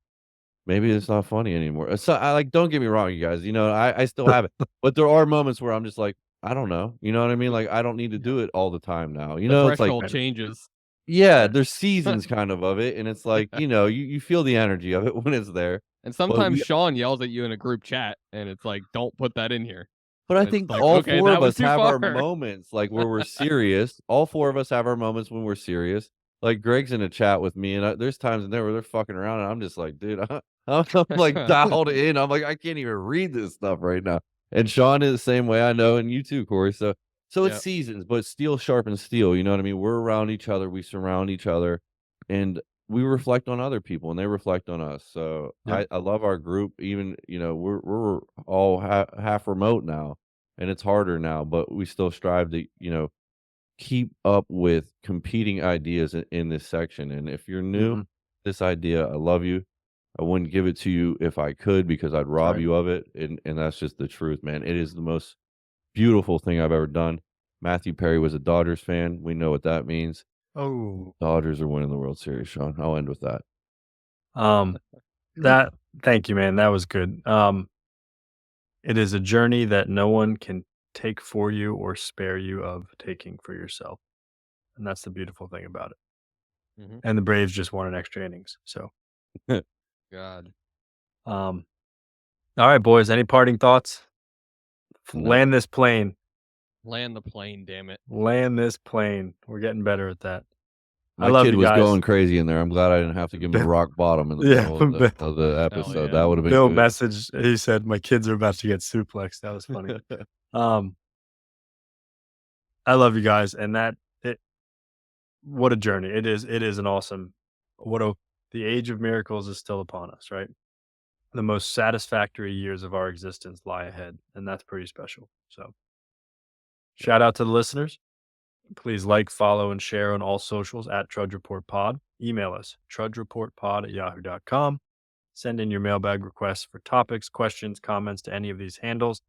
Speaker 3: maybe it's not funny anymore. So I like, don't get me wrong, you guys, I still have it, but there are moments where I'm just like, I don't know. You know what I mean? Like, I don't need to do it all the time now.
Speaker 4: The
Speaker 3: It's like,
Speaker 4: threshold changes.
Speaker 3: yeah, there's seasons kind of it. And it's like, you feel the energy of it when it's there.
Speaker 4: And
Speaker 3: But
Speaker 4: sometimes Shawn yells at you in a group chat, and it's like, don't put that in here.
Speaker 3: But I
Speaker 4: And it's
Speaker 3: think
Speaker 4: like,
Speaker 3: all
Speaker 4: okay,
Speaker 3: four
Speaker 4: that
Speaker 3: of
Speaker 4: was
Speaker 3: us
Speaker 4: too
Speaker 3: have our
Speaker 4: far.
Speaker 3: moments, like, where we're serious. All four of us have our moments when we're serious. Like, Greg's in a chat with me, and there's times in there where they're fucking around, and I'm just like, dude, I'm like dialed in. I'm like, I can't even read this stuff right now. And Shawn is the same way, I know, and you too, Corey. So it's
Speaker 4: Yep.
Speaker 3: seasons, but steel sharpens steel. You know what I mean? We're around each other, we surround each other, and we reflect on other people, and they reflect on us. So
Speaker 1: Yep.
Speaker 3: I love our group. Even we're all half remote now, and it's harder now, but we still strive to keep up with competing ideas in this section. And if you're new,
Speaker 1: Mhm.
Speaker 3: this idea, I love you. I wouldn't give it to you if I could, because I'd rob
Speaker 1: right.
Speaker 3: you of it. And that's just the truth, man. It is the most beautiful thing I've ever done. Matthew Perry was a Dodgers fan. We know what that means.
Speaker 1: Oh,
Speaker 3: Dodgers are winning the World Series, Shawn. I'll end with that.
Speaker 1: thank you, man. That was good. It is a journey that no one can take for you or spare you of taking for yourself. And that's the beautiful thing about it.
Speaker 4: Mhm.
Speaker 1: And the Braves just won an extra innings. So,
Speaker 4: God.
Speaker 1: all right, boys, any parting thoughts?
Speaker 3: No.
Speaker 1: Land this plane.
Speaker 4: Land the plane, damn it.
Speaker 1: Land this plane. We're getting better at that. I
Speaker 3: My
Speaker 1: love
Speaker 3: kid
Speaker 1: you
Speaker 3: was
Speaker 1: guys.
Speaker 3: going crazy in there. I'm glad I didn't have to give him a rock bottom in the
Speaker 1: Yeah,
Speaker 3: middle of the episode.
Speaker 4: yeah.
Speaker 3: That would have been
Speaker 1: Bill
Speaker 3: good.
Speaker 1: messaged. He said, "My kids are about to get suplexed." That was funny. I love you guys, and what a journey it is. It is an awesome. The age of miracles is still upon us, right? The most satisfactory years of our existence lie ahead, and that's pretty special. So, shout out to the listeners. Please like, follow, and share on all socials at Trudge Report Pod. Email us, trudgereportpod@yahoo.com. Send in your mailbag requests for topics, questions, comments to any of these handles.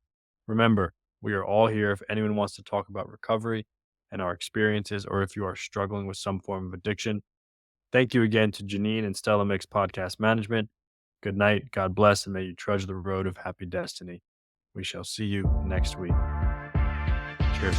Speaker 1: Remember, we are all here if anyone wants to talk about recovery and our experiences, or if you are struggling with some form of addiction. Thank you again to Janine and Stella Mix Podcast Management. Good night, God bless, and may you trudge the road of happy destiny. We shall see you next week. Cheers.